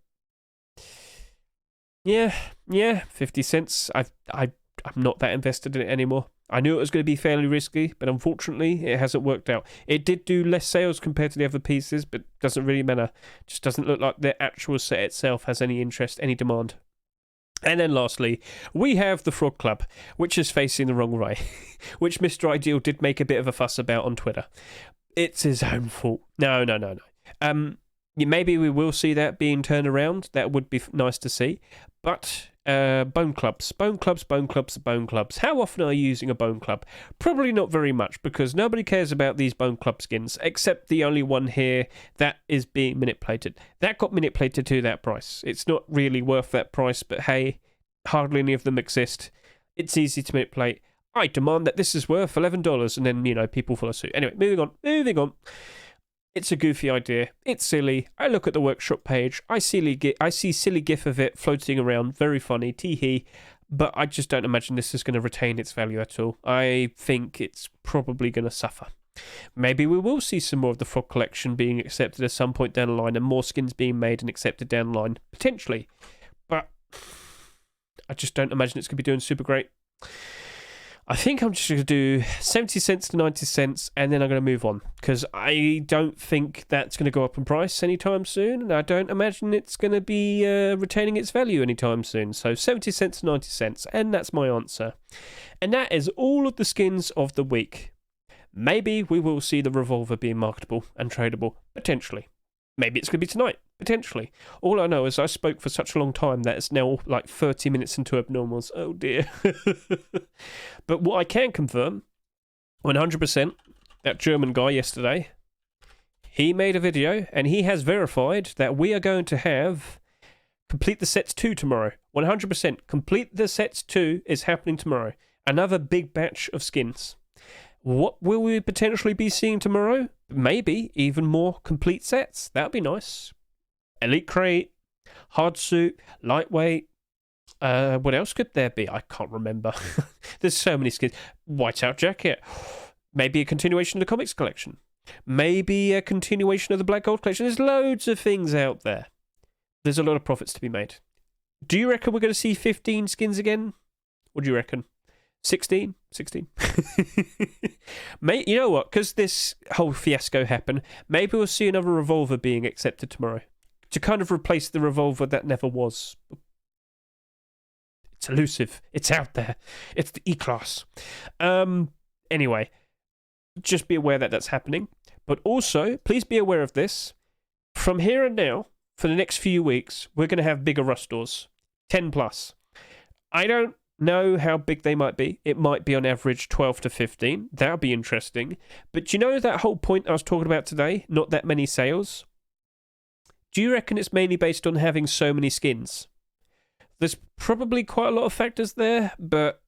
yeah, 50 cents. I'm not that invested in it anymore. I knew it was going to be fairly risky, but unfortunately it hasn't worked out. It did do less sales compared to the other pieces, but doesn't really matter. Just doesn't look like the actual set itself has any interest, any demand. And then lastly, we have the Frog Club, which is facing the wrong way, which Mr. Ideal did make a bit of a fuss about on Twitter. It's his own fault. No. Maybe we will see that being turned around. That would be nice to see. But bone clubs. How often are you using a bone club? Probably not very much, because nobody cares about these bone club skins, except the only one here that is being manipulated. That got manipulated to that price. It's not really worth that price, but hey, hardly any of them exist. It's easy to manipulate. I demand that this is worth $11, and then, people follow suit. Anyway, moving on. It's a goofy idea. It's silly. I look at the workshop page. I see silly gif of it floating around. Very funny. Tee-hee. but I just don't imagine this is going to retain its value at all. I think it's probably going to suffer. Maybe we will see some more of the Frog Collection being accepted at some point down the line and more skins being made and accepted down the line, potentially. But I just don't imagine it's going to be doing super great. I think I'm just going to do 70 cents to 90 cents and then I'm going to move on because I don't think that's going to go up in price anytime soon and I don't imagine it's going to be retaining its value anytime soon. So 70 cents to 90 cents and that's my answer. And that is all of the skins of the week. Maybe we will see the Revolver being marketable and tradable, potentially. Maybe it's going to be tonight, potentially. All I know is I spoke for such a long time that it's now like 30 minutes into Abnormals. Oh dear. But what I can confirm, 100%, that German guy yesterday, he made a video and he has verified that we are going to have Complete the Sets 2 tomorrow. 100%. Complete the Sets 2 is happening tomorrow. Another big batch of skins. What will we potentially be seeing tomorrow? Maybe even more complete sets. That'd be nice. Elite Crate, Hard Suit, Lightweight. What else could there be? I can't remember. There's so many skins. Whiteout Jacket. Maybe a continuation of the Comics Collection. Maybe a continuation of the Black Gold Collection. There's loads of things out there. There's a lot of profits to be made. Do you reckon we're going to see 15 skins again? What do you reckon? 16? 16. Mate, you know what? Because this whole fiasco happened, maybe we'll see another Revolver being accepted tomorrow. To kind of replace the Revolver that never was. It's elusive. It's out there. It's the E-Class. Anyway, just be aware that that's happening. But also, please be aware of this. From here and now, for the next few weeks, we're going to have bigger rush stores. 10 plus. I don't know how big they might be. It might be on average 12 to 15. That'll be interesting. But you know that whole point I was talking about today? Not that many sales? Do you reckon it's mainly based on having so many skins? There's probably quite a lot of factors there, but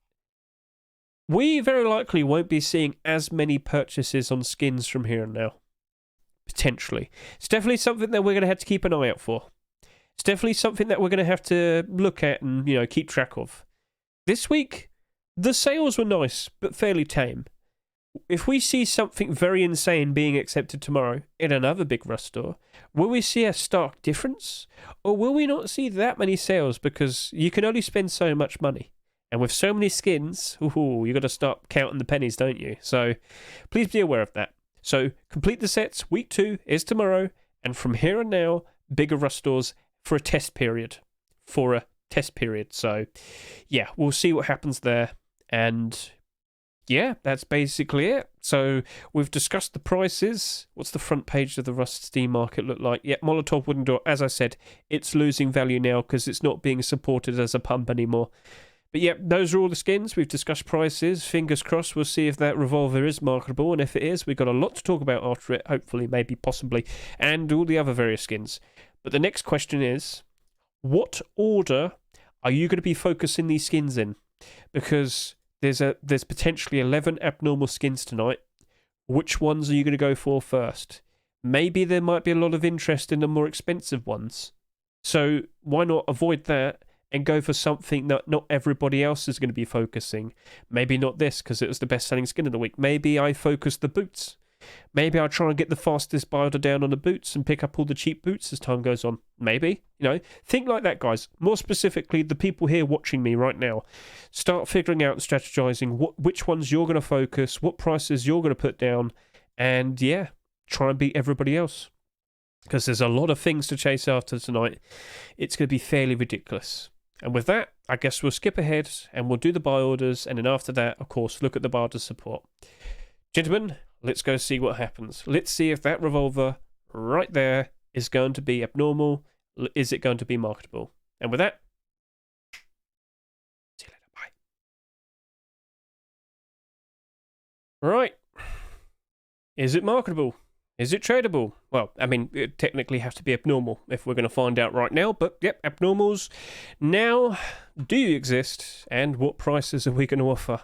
we very likely won't be seeing as many purchases on skins from here and now. Potentially. It's definitely something that we're going to have to keep an eye out for. It's definitely something that we're going to have to look at and, keep track of. This week, the sales were nice, but fairly tame. If we see something very insane being accepted tomorrow in another big rush store, will we see a stark difference? Or will we not see that many sales because you can only spend so much money? And with so many skins, you've got to start counting the pennies, don't you? So please be aware of that. So Complete the Sets, week 2 is tomorrow. And from here and now, bigger rush stores for a test period. So, yeah, we'll see what happens there. And, yeah, that's basically it. So, we've discussed the prices. What's the front page of the Rust Steam market look like? Yeah, Molotov Wooden Door, as I said, it's losing value now because it's not being supported as a pump anymore. But, yeah, those are all the skins. We've discussed prices. Fingers crossed we'll see if that Revolver is marketable. And if it is, we've got a lot to talk about after it, hopefully, maybe, possibly, and all the other various skins. But the next question is, what order are you going to be focusing these skins in? Because there's potentially 11 abnormal skins tonight. Which ones are you going to go for first? Maybe there might be a lot of interest in the more expensive ones. So why not avoid that and go for something that not everybody else is going to be focusing? Maybe not this because it was the best-selling skin of the week. Maybe I focus the boots. Maybe I'll try and get the fastest buy order down on the boots and pick up all the cheap boots as time goes on. Maybe, think like that, guys. More specifically, the people here watching me right now. Start figuring out and strategizing which ones you're going to focus, what prices you're going to put down, and yeah, try and beat everybody else. Because there's a lot of things to chase after tonight. It's going to be fairly ridiculous. And with that, I guess we'll skip ahead and we'll do the buy orders, and then after that, of course, look at the buy order support. Gentlemen, let's go see what happens. Let's see if that Revolver right there is going to be abnormal. Is it going to be marketable? And with that, see you later. Bye. Right. Is it marketable? Is it tradable? Well, I mean, it technically has to be abnormal if we're going to find out right now. But, yep, abnormals now do exist. And what prices are we going to offer?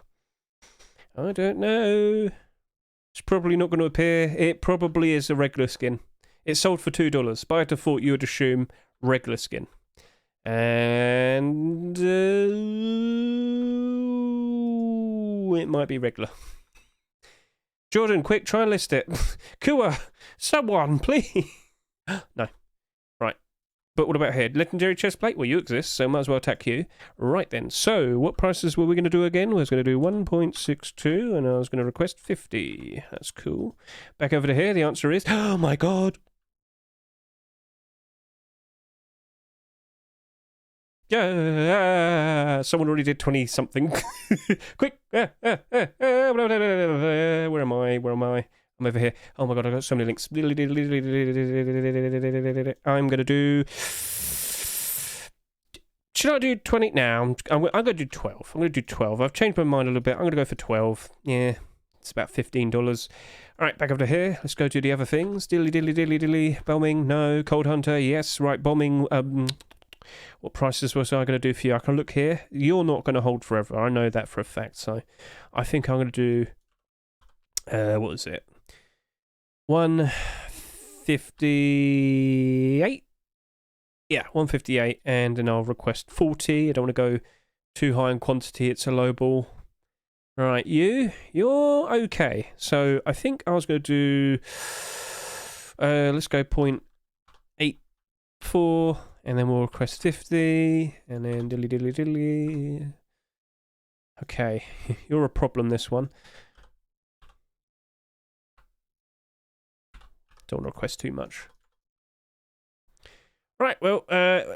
I don't know. It's probably not going to appear. It probably is a regular skin. It's sold for $2. By default, you would assume regular skin. And it might be regular. Jordan, quick, try and list it. Kua, someone, please. No. Right. But what about here? Legendary chest plate? Well, you exist, so might as well attack you. Right then. So, what prices were we going to do again? We was going to do 1.62, and I was going to request 50. That's cool. Back over to here, the answer is... Oh, my God. Yeah, someone already did 20 something. Quick! Where am I? Where am I? I'm over here. Oh my god, I got so many links. I'm gonna do. Should I do 20 now? I'm gonna do 12. I'm gonna do 12. I've changed my mind a little bit. I'm gonna go for 12. Yeah, it's about $15. All right, back over to here. Let's go do the other things. Dilly. Bombing, no. Cold Hunter, yes. Right, bombing. What prices was I going to do for you? I can look here. You're not going to hold forever. I know that for a fact. So I think I'm going to do, what is it? 158? Yeah, 158. And then I'll request 40. I don't want to go too high in quantity. It's a low ball. Right, you're okay. So I think I was going to do, let's go 0.84. And then we'll request 50, and then dilly. Okay, you're a problem, this one. Don't want to request too much. Right, well,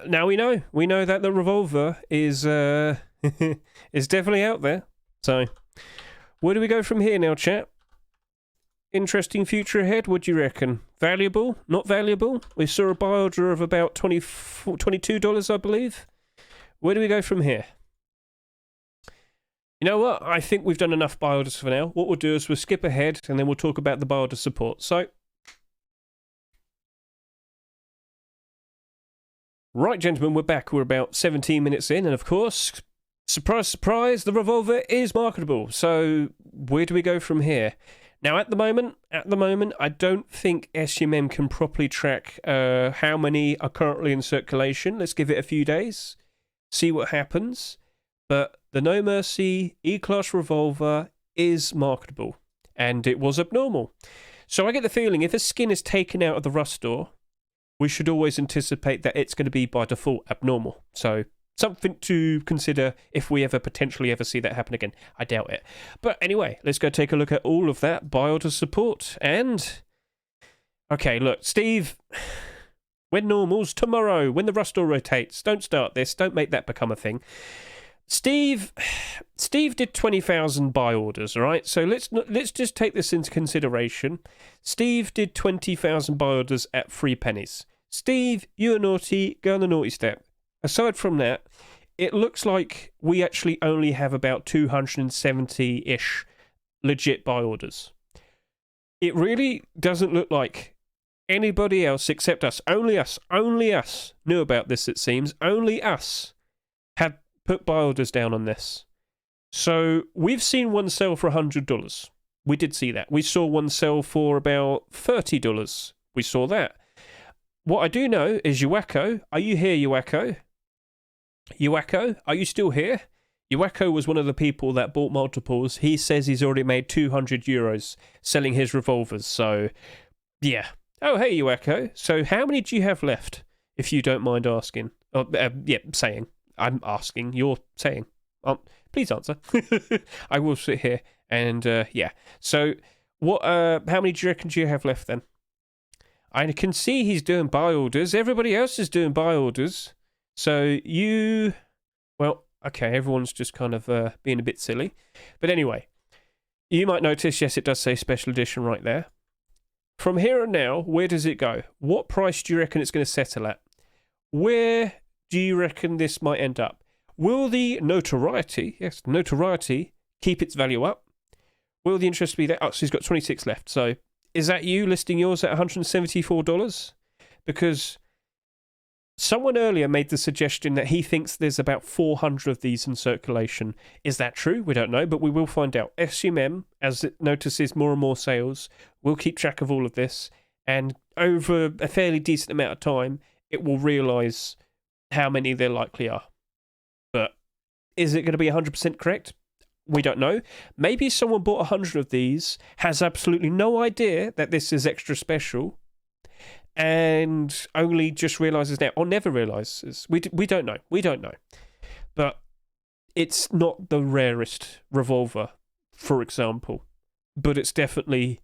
now we know. We know that the Revolver is is definitely out there. So, where do we go from here now, chat? Interesting future ahead, what do you reckon? Valuable? Not valuable? We saw a buy order of about $22, I believe. Where do we go from here? You know what? I think we've done enough buy orders for now. What we'll do is we'll skip ahead and then we'll talk about the buy order support. So, right, gentlemen, we're back. We're about 17 minutes in, and of course, surprise, surprise, the Revolver is marketable. So, where do we go from here? Now, at the moment, I don't think SUMM can properly track how many are currently in circulation. Let's give it a few days, see what happens. But the No Mercy E-Class Revolver is marketable, and it was abnormal. So I get the feeling if a skin is taken out of the Rust store, we should always anticipate that it's going to be by default abnormal. So something to consider if we potentially ever see that happen again. I doubt it. But anyway, let's go take a look at all of that buy order support. And, okay, look, Steve, when normals, tomorrow, when the Rust store rotates, don't start this, don't make that become a thing. Steve did 20,000 buy orders, all right? So let's just take this into consideration. Steve did 20,000 buy orders at 3 pennies. Steve, you're naughty, go on the naughty step. Aside from that, it looks like we actually only have about 270-ish legit buy orders. It really doesn't look like anybody else except us. Only us knew about this, it seems. Only us had put buy orders down on this. So we've seen one sell for $100. We did see that. We saw one sell for about $30. We saw that. What I do know is Uwako. Are you here, Uwako? Uwako, are you still here? Uwako was one of the people that bought multiples. He says he's already made €200 selling his revolvers. So, yeah. Oh, hey, Uwako. So how many do you have left, if you don't mind asking? Saying. I'm asking. You're saying. Please answer. I will sit here and, yeah. So, what? How many do you reckon you have left then? I can see he's doing buy orders. Everybody else is doing buy orders. So well, okay, everyone's just kind of being a bit silly. But anyway, you might notice, yes, it does say special edition right there. From here and now, where does it go? What price do you reckon it's going to settle at? Where do you reckon this might end up? Will the notoriety, yes, notoriety, keep its value up? Will the interest be there? Oh, so he's got 26 left. So is that you listing yours at $174? Because someone earlier made the suggestion that he thinks there's about 400 of these in circulation. Is that true? We don't know, but we will find out. SUMM, as it notices more and more sales, will keep track of all of this, and over a fairly decent amount of time, it will realise how many there likely are. But is it going to be 100% correct? We don't know. Maybe someone bought 100 of these, has absolutely no idea that this is extra special, and only just realizes now, or never realizes. We don't know. We don't know. But it's not the rarest revolver, for example. But it's definitely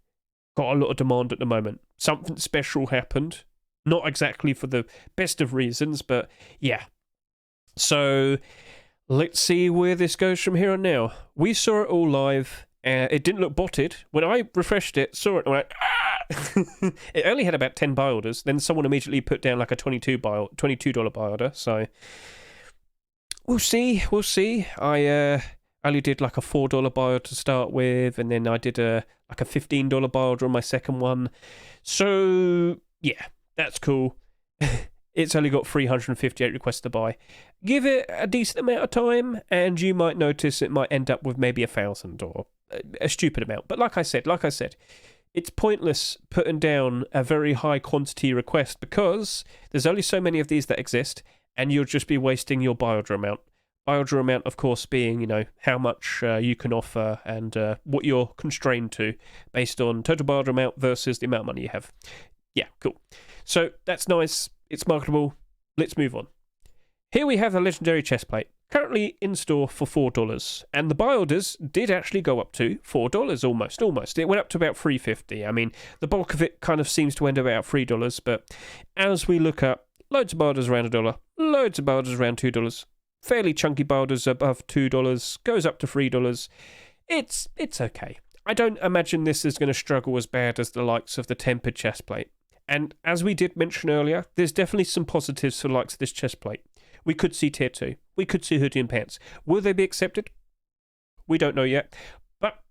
got a lot of demand at the moment. Something special happened. Not exactly for the best of reasons, but yeah. So let's see where this goes from here on now. We saw it all live. It didn't look botted. When I refreshed it, saw it, and went, ah! It only had about 10 buy orders. Then someone immediately put down like a $22 buy order. So we'll see. We'll see. I only did like a $4 buy order to start with, and then I did like a $15 buy order on my second one. So yeah, that's cool. It's only got 358 requests to buy. Give it a decent amount of time, and you might notice it might end up with maybe 1,000 or a stupid amount. But like I said, it's pointless putting down a very high quantity request because there's only so many of these that exist, and you'll just be wasting your buy order amount. Buy order amount, of course, being, how much you can offer and what you're constrained to based on total buy order amount versus the amount of money you have. Yeah, cool. So that's nice. It's marketable. Let's move on. Here we have a legendary chest plate, currently in store for $4, and the buy orders did actually go up to $4 almost. It went up to about $3.50. I mean, the bulk of it kind of seems to end up about $3, but as we look up, loads of buy orders around $1, loads of buy orders around $2, fairly chunky buy orders above $2, goes up to $3. It's okay. I don't imagine this is going to struggle as bad as the likes of the tempered chest plate. And as we did mention earlier, there's definitely some positives for the likes of this chest plate. We could see tier 2. We could see hoodie and pants. Will they be accepted? We don't know yet. But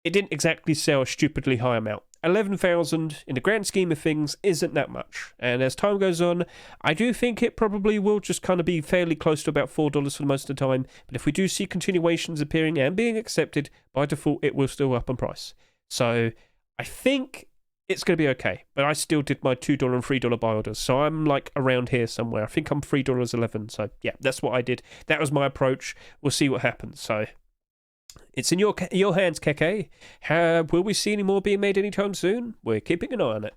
it didn't exactly sell a stupidly high amount. 11,000 in the grand scheme of things isn't that much. And as time goes on, I do think it probably will just kind of be fairly close to about $4 for most of the time. But if we do see continuations appearing and being accepted, by default, it will still up in price. So I think it's going to be okay, but I still did my $2 and $3 buy orders, so I'm like around here somewhere. I think I'm $3.11, so yeah, that's what I did. That was my approach. We'll see what happens. So it's in your hands, Keke. Will we see any more being made anytime soon? We're keeping an eye on it.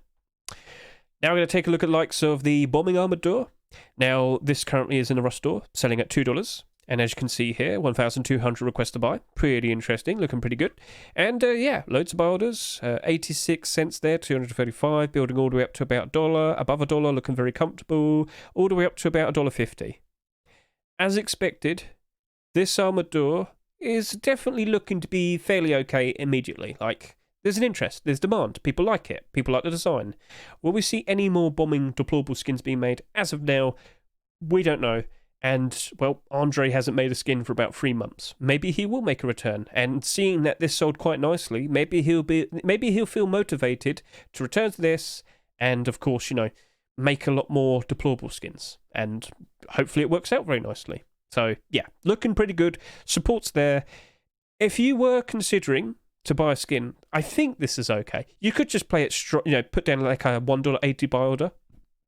Now we're going to take a look at the likes of the bombing armored door. Now this currently is in the rust store, selling at $2. And as you can see here, 1,200 requests to buy. Pretty interesting, looking pretty good. And yeah, loads of buy orders. 86 cents there, 235, building all the way up to about $1, above $1, looking very comfortable, all the way up to about $1.50. As expected, this armored door is definitely looking to be fairly okay immediately. Like, there's an interest, there's demand, people like it, people like the design. Will we see any more bombing deplorable skins being made? As of now, we don't know. And, well, Andre hasn't made a skin for about 3 months. Maybe he will make a return. And seeing that this sold quite nicely, maybe he'll feel motivated to return to this and, of course, make a lot more deplorable skins. And hopefully it works out very nicely. So, yeah, looking pretty good. Support's there. If you were considering to buy a skin, I think this is okay. You could just play it, put down like a $1.80 buy order.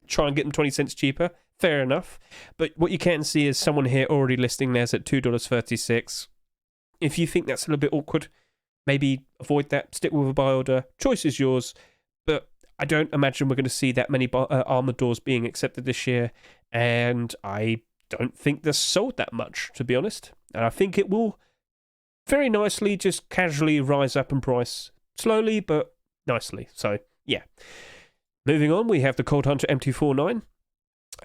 Try and get them 20 cents cheaper. Fair enough. But what you can see is someone here already listing theirs at $2.36. If you think that's a little bit awkward, maybe avoid that. Stick with a buy order. Choice is yours. But I don't imagine we're going to see that many armored doors being accepted this year. And I don't think they're sold that much, to be honest. And I think it will very nicely just casually rise up in price. Slowly, but nicely. So, yeah. Moving on, we have the Cold Hunter MT49.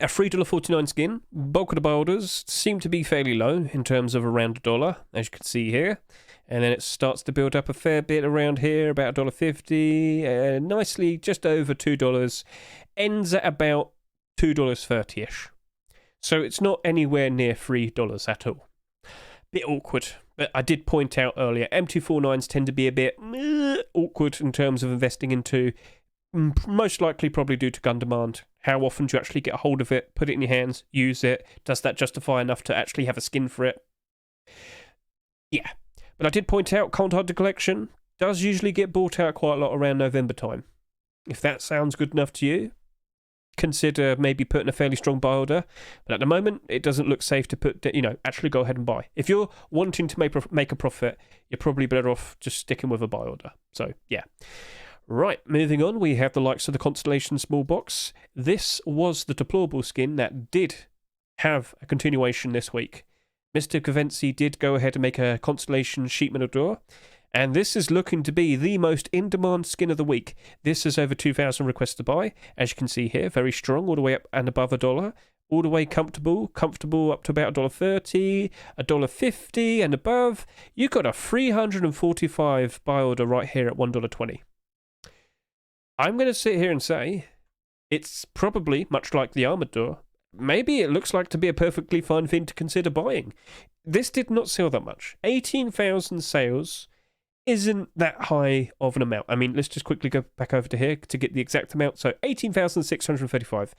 A $3.49 skin. Bulk of the buy orders seem to be fairly low in terms of around $1, as you can see here. And then it starts to build up a fair bit around here, about $1.50. Nicely just over $2. Ends at about $2.30-ish. So it's not anywhere near $3 at all. Bit awkward. But I did point out earlier, MT49s tend to be a bit awkward in terms of investing into. Most likely probably due to gun demand. How often do you actually get a hold of it, put it in your hands, use it? Does that justify enough to actually have a skin for it? Yeah. But I did point out Cold Hunter Collection does usually get bought out quite a lot around November time. If that sounds good enough to you, consider maybe putting a fairly strong buy order. But at the moment, it doesn't look safe to put, actually go ahead and buy. If you're wanting to make a profit, you're probably better off just sticking with a buy order. So, yeah. Right, moving on, we have the likes of the Constellation Small Box. This was the deplorable skin that did have a continuation this week. Mr. Cavency did go ahead and make a Constellation Sheepman of Door, and this is looking to be the most in-demand skin of the week. This is over 2,000 requests to buy. As you can see here, very strong, all the way up and above $1. All the way comfortable up to about $1.30, $1.50 and above. You've got a 345 buy order right here at $1.20. I'm going to sit here and say it's probably, much like the Armored Door, maybe it looks like to be a perfectly fine thing to consider buying. This did not sell that much. 18,000 sales isn't that high of an amount. I mean, let's just quickly go back over to here to get the exact amount. So 18,635.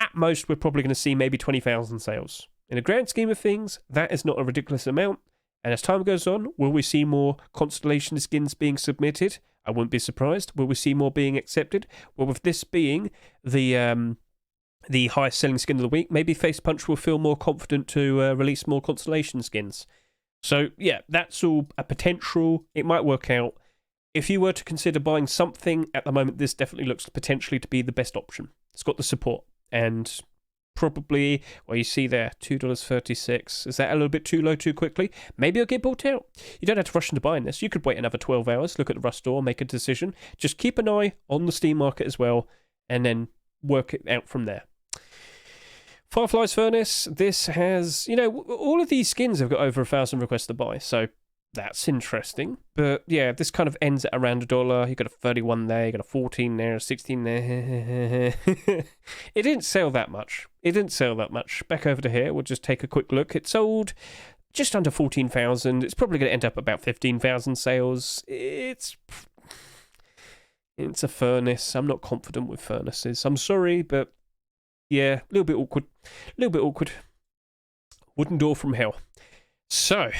At most, we're probably going to see maybe 20,000 sales. In the grand scheme of things, that is not a ridiculous amount. And as time goes on, will we see more Constellation skins being submitted? I wouldn't be surprised. Will we see more being accepted? Well, with this being the highest selling skin of the week, maybe Face Punch will feel more confident to release more Constellation skins. So, yeah, that's all a potential. It might work out. If you were to consider buying something, at the moment, this definitely looks potentially to be the best option. It's got the support. And probably, well, you see there, $2.36. Is that a little bit too low too quickly? Maybe it'll get bought out. You don't have to rush into buying this. You could wait another 12 hours, look at the Rust store, make a decision. Just keep an eye on the Steam market as well, and then work it out from there. Firefly's Furnace, this has, all of these skins have got over 1,000 requests to buy, so that's interesting. But yeah, this kind of ends at around $1. You've got a 31 there, you've got a 14 there, a 16 there. It didn't sell that much. Back over to here, we'll just take a quick look. It sold just under 14,000. It's probably going to end up about 15,000 sales. It's a furnace. I'm not confident with furnaces. I'm sorry, but yeah, a little bit awkward. Wooden door from hell. So,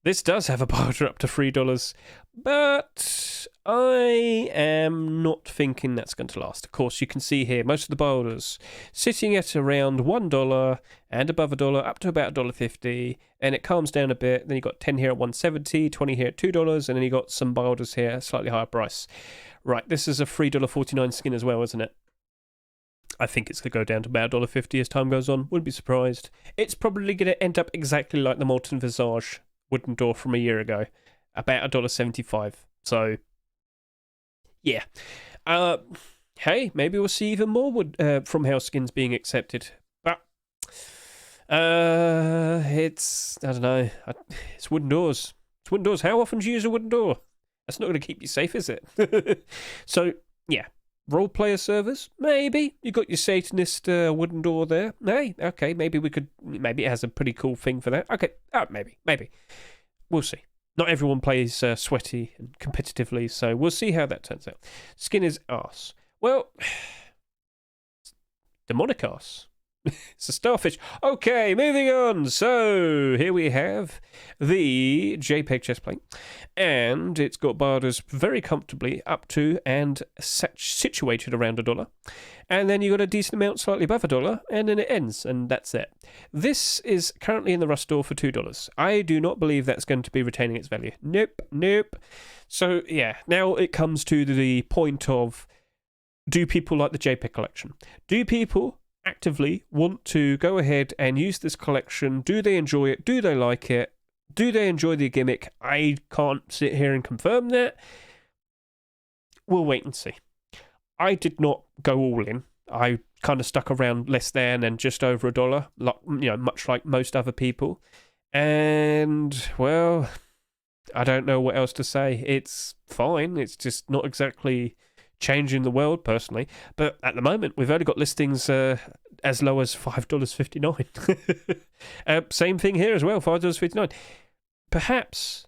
this does have a buy order up to $3, but I am not thinking that's going to last. Of course, you can see here, most of the buy orders sitting at around $1 and above $1, up to about $1.50, and it calms down a bit. Then you've got 10 here at $1.70, 20 here at $2, and then you've got some buy orders here, slightly higher price. Right, this is a $3.49 skin as well, isn't it? I think it's going to go down to about $1.50 as time goes on. Wouldn't be surprised. It's probably going to end up exactly like the Molten Visage wooden door from a year ago. About $1.75. So, yeah. Hey, maybe we'll see even more from Hell skins being accepted. But, it's, I don't know. It's wooden doors. It's wooden doors. How often do you use a wooden door? That's not going to keep you safe, is it? So, yeah. Role player servers? Maybe. You got your Satanist wooden door there. Hey, okay, maybe it has a pretty cool thing for that. Okay, maybe. We'll see. Not everyone plays sweaty and competitively, so we'll see how that turns out. Skin is arse. Well, demonic arse. It's a starfish. Okay, moving on. So, here we have the JPEG chestplate. And it's got buy orders very comfortably up to and situated around $1. And then you've got a decent amount slightly above $1, and then it ends, and that's it. This is currently in the Rust store for $2. I do not believe that's going to be retaining its value. Nope. So, yeah, now it comes to the point of, do people like the JPEG collection? Do people actively want to go ahead and use this collection? Do they enjoy it? Do they like it? Do they enjoy the gimmick? I can't sit here and confirm that. We'll wait and see. I did not go all in. I kind of stuck around less than and just over $1, much like most other people. And, well, I don't know what else to say. It's fine. It's just not exactly changing the world, personally. But at the moment, we've only got listings as low as $5.59. Same thing here as well, $5.59. Perhaps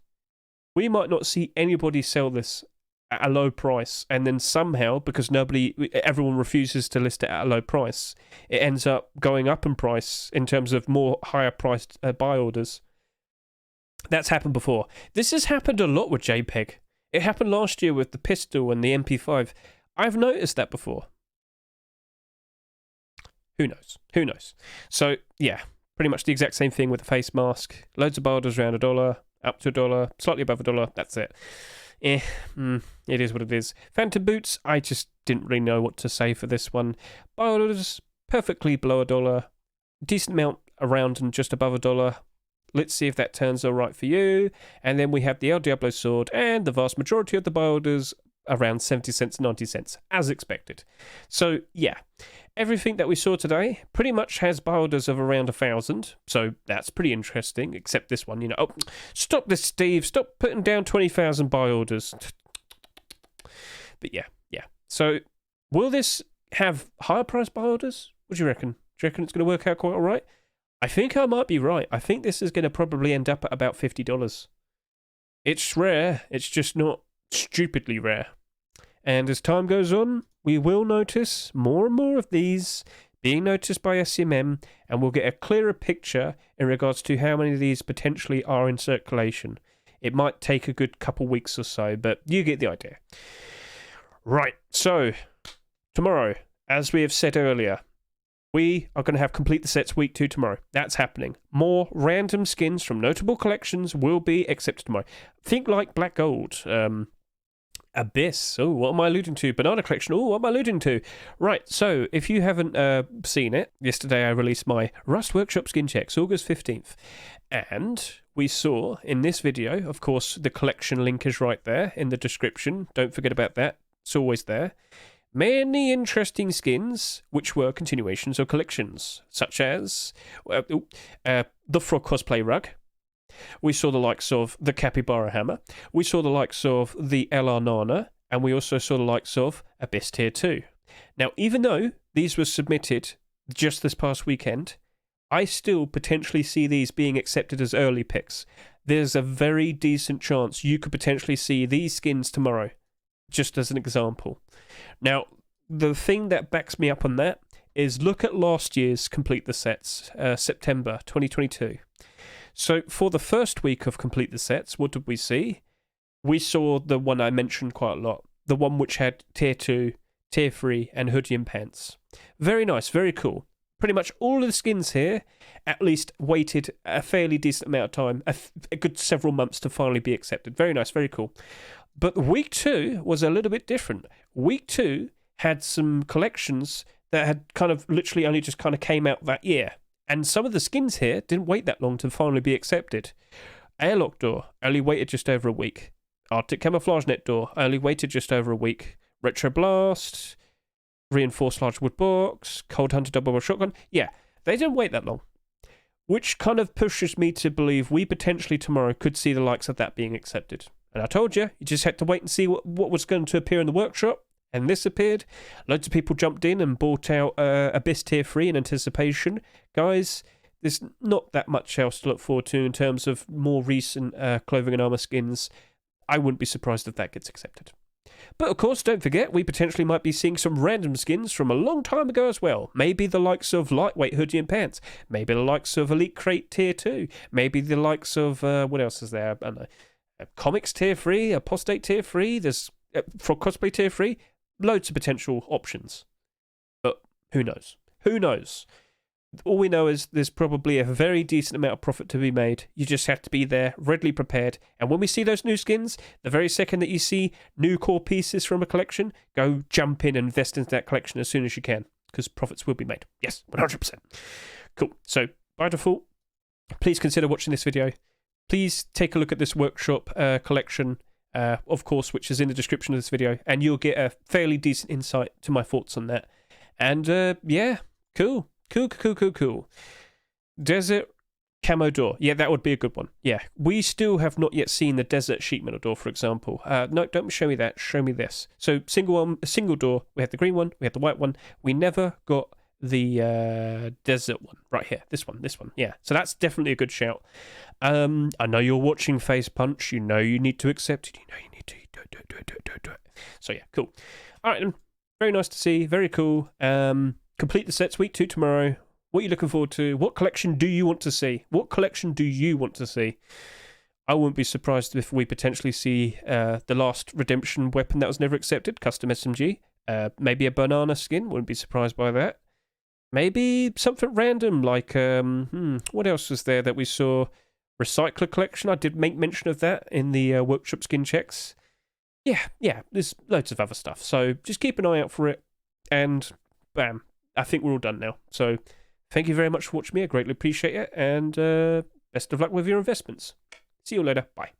we might not see anybody sell this at a low price, and then somehow, because everyone refuses to list it at a low price, it ends up going up in price in terms of more higher priced buy orders. That's happened before. This has happened a lot with JPEG. It happened last year with the pistol and the MP5. I've noticed that before. Who knows? Who knows? So, yeah, pretty much the exact same thing with the face mask. Loads of boulders around $1, up to $1, slightly above $1. That's it. It is what it is. Phantom boots, I just didn't really know what to say for this one. Boulders, perfectly below $1. Decent amount around and just above $1. Let's see if that turns all right for you. And then we have the El Diablo sword and the vast majority of the boulders around 70 cents, 90 cents, as expected. So, yeah, everything that we saw today pretty much has boulders of around 1,000. So that's pretty interesting, except this one, Oh, stop this, Steve. Stop putting down 20,000 boulders. But yeah. So, will this have higher price boulders? What do you reckon? Do you reckon it's going to work out quite all right? I think I might be right. I think this is going to probably end up at about $50. It's rare. It's just not stupidly rare. And as time goes on, we will notice more and more of these being noticed by SCMM, and we'll get a clearer picture in regards to how many of these potentially are in circulation. It might take a good couple weeks or so, but you get the idea. Right, so tomorrow, as we have said earlier, we are going to have complete the sets week 2 tomorrow. That's happening. More random skins from notable collections will be accepted tomorrow. Think like Black Gold, Abyss. Oh, what am I alluding to? Banana Collection. Oh, what am I alluding to? Right, so if you haven't seen it, yesterday I released my Rust Workshop skin checks, August 15th. And we saw in this video, of course, the collection link is right there in the description. Don't forget about that. It's always there. Many interesting skins, which were continuations of collections, such as the Frog Cosplay Rug. We saw the likes of the Capybara Hammer. We saw the likes of the LR Nana. And we also saw the likes of Abyss Tier 2. Now, even though these were submitted just this past weekend, I still potentially see these being accepted as early picks. There's a very decent chance you could potentially see these skins tomorrow, just as an example. Now, the thing that backs me up on that is look at last year's Complete the Sets, September 2022. So for the first week of Complete the Sets, what did we see? We saw the one I mentioned quite a lot, the one which had Tier 2, Tier 3, and hoodie and pants. Very nice, very cool. Pretty much all of the skins here at least waited a fairly decent amount of time, a good several months to finally be accepted. Very nice, very cool. But week 2 was a little bit different. Week 2 had some collections that had kind of literally only just kind of came out that year. And some of the skins here didn't wait that long to finally be accepted. Airlock Door only waited just over a week. Arctic Camouflage Net Door only waited just over a week. Retro Blast, Reinforced Large Wood Box, Cold Hunter Double Barrel Shotgun. Yeah, they didn't wait that long. Which kind of pushes me to believe we potentially tomorrow could see the likes of that being accepted. And I told you just had to wait and see what was going to appear in the workshop. And this appeared. Loads of people jumped in and bought out Abyss Tier 3 in anticipation. Guys, there's not that much else to look forward to in terms of more recent clothing and armor skins. I wouldn't be surprised if that gets accepted. But of course, don't forget, we potentially might be seeing some random skins from a long time ago as well. Maybe the likes of Lightweight Hoodie and Pants. Maybe the likes of Elite Crate Tier 2. Maybe the likes of, what else is there? I don't know. Comics Tier 3, Apostate Tier 3, there's Frog Cosplay Tier 3. Loads of potential options. But who knows? Who knows? All we know is there's probably a very decent amount of profit to be made. You just have to be there, readily prepared. And when we see those new skins, the very second that you see new core pieces from a collection, go jump in and invest into that collection as soon as you can, because profits will be made. Yes, 100%. Cool. So, by default, please consider watching this video. Please take a look at this workshop collection, of course, which is in the description of this video, and you'll get a fairly decent insight to my thoughts on that. And, yeah, cool. Cool. Desert Camo Door. Yeah, that would be a good one. Yeah, we still have not yet seen the Desert Sheet Metal Door, for example. No, don't show me that. Show me this. So, single door. We had the green one. We had the white one. We never got the desert one right here. This one. Yeah, so that's definitely a good shout. I know you're watching Face Punch. You know you need to accept it. You know you need to do it. So, yeah, cool. All right, then. Very nice to see. Very cool. Complete the sets week 2 tomorrow. What are you looking forward to? What collection do you want to see? I wouldn't be surprised if we potentially see the last redemption weapon that was never accepted, custom SMG. Maybe a banana skin. Wouldn't be surprised by that. Maybe something random like, what else was there that we saw? Recycler collection, I did make mention of that in the workshop skin checks. Yeah, there's loads of other stuff. So just keep an eye out for it. And bam, I think we're all done now. So thank you very much for watching me. I greatly appreciate it. And best of luck with your investments. See you later. Bye.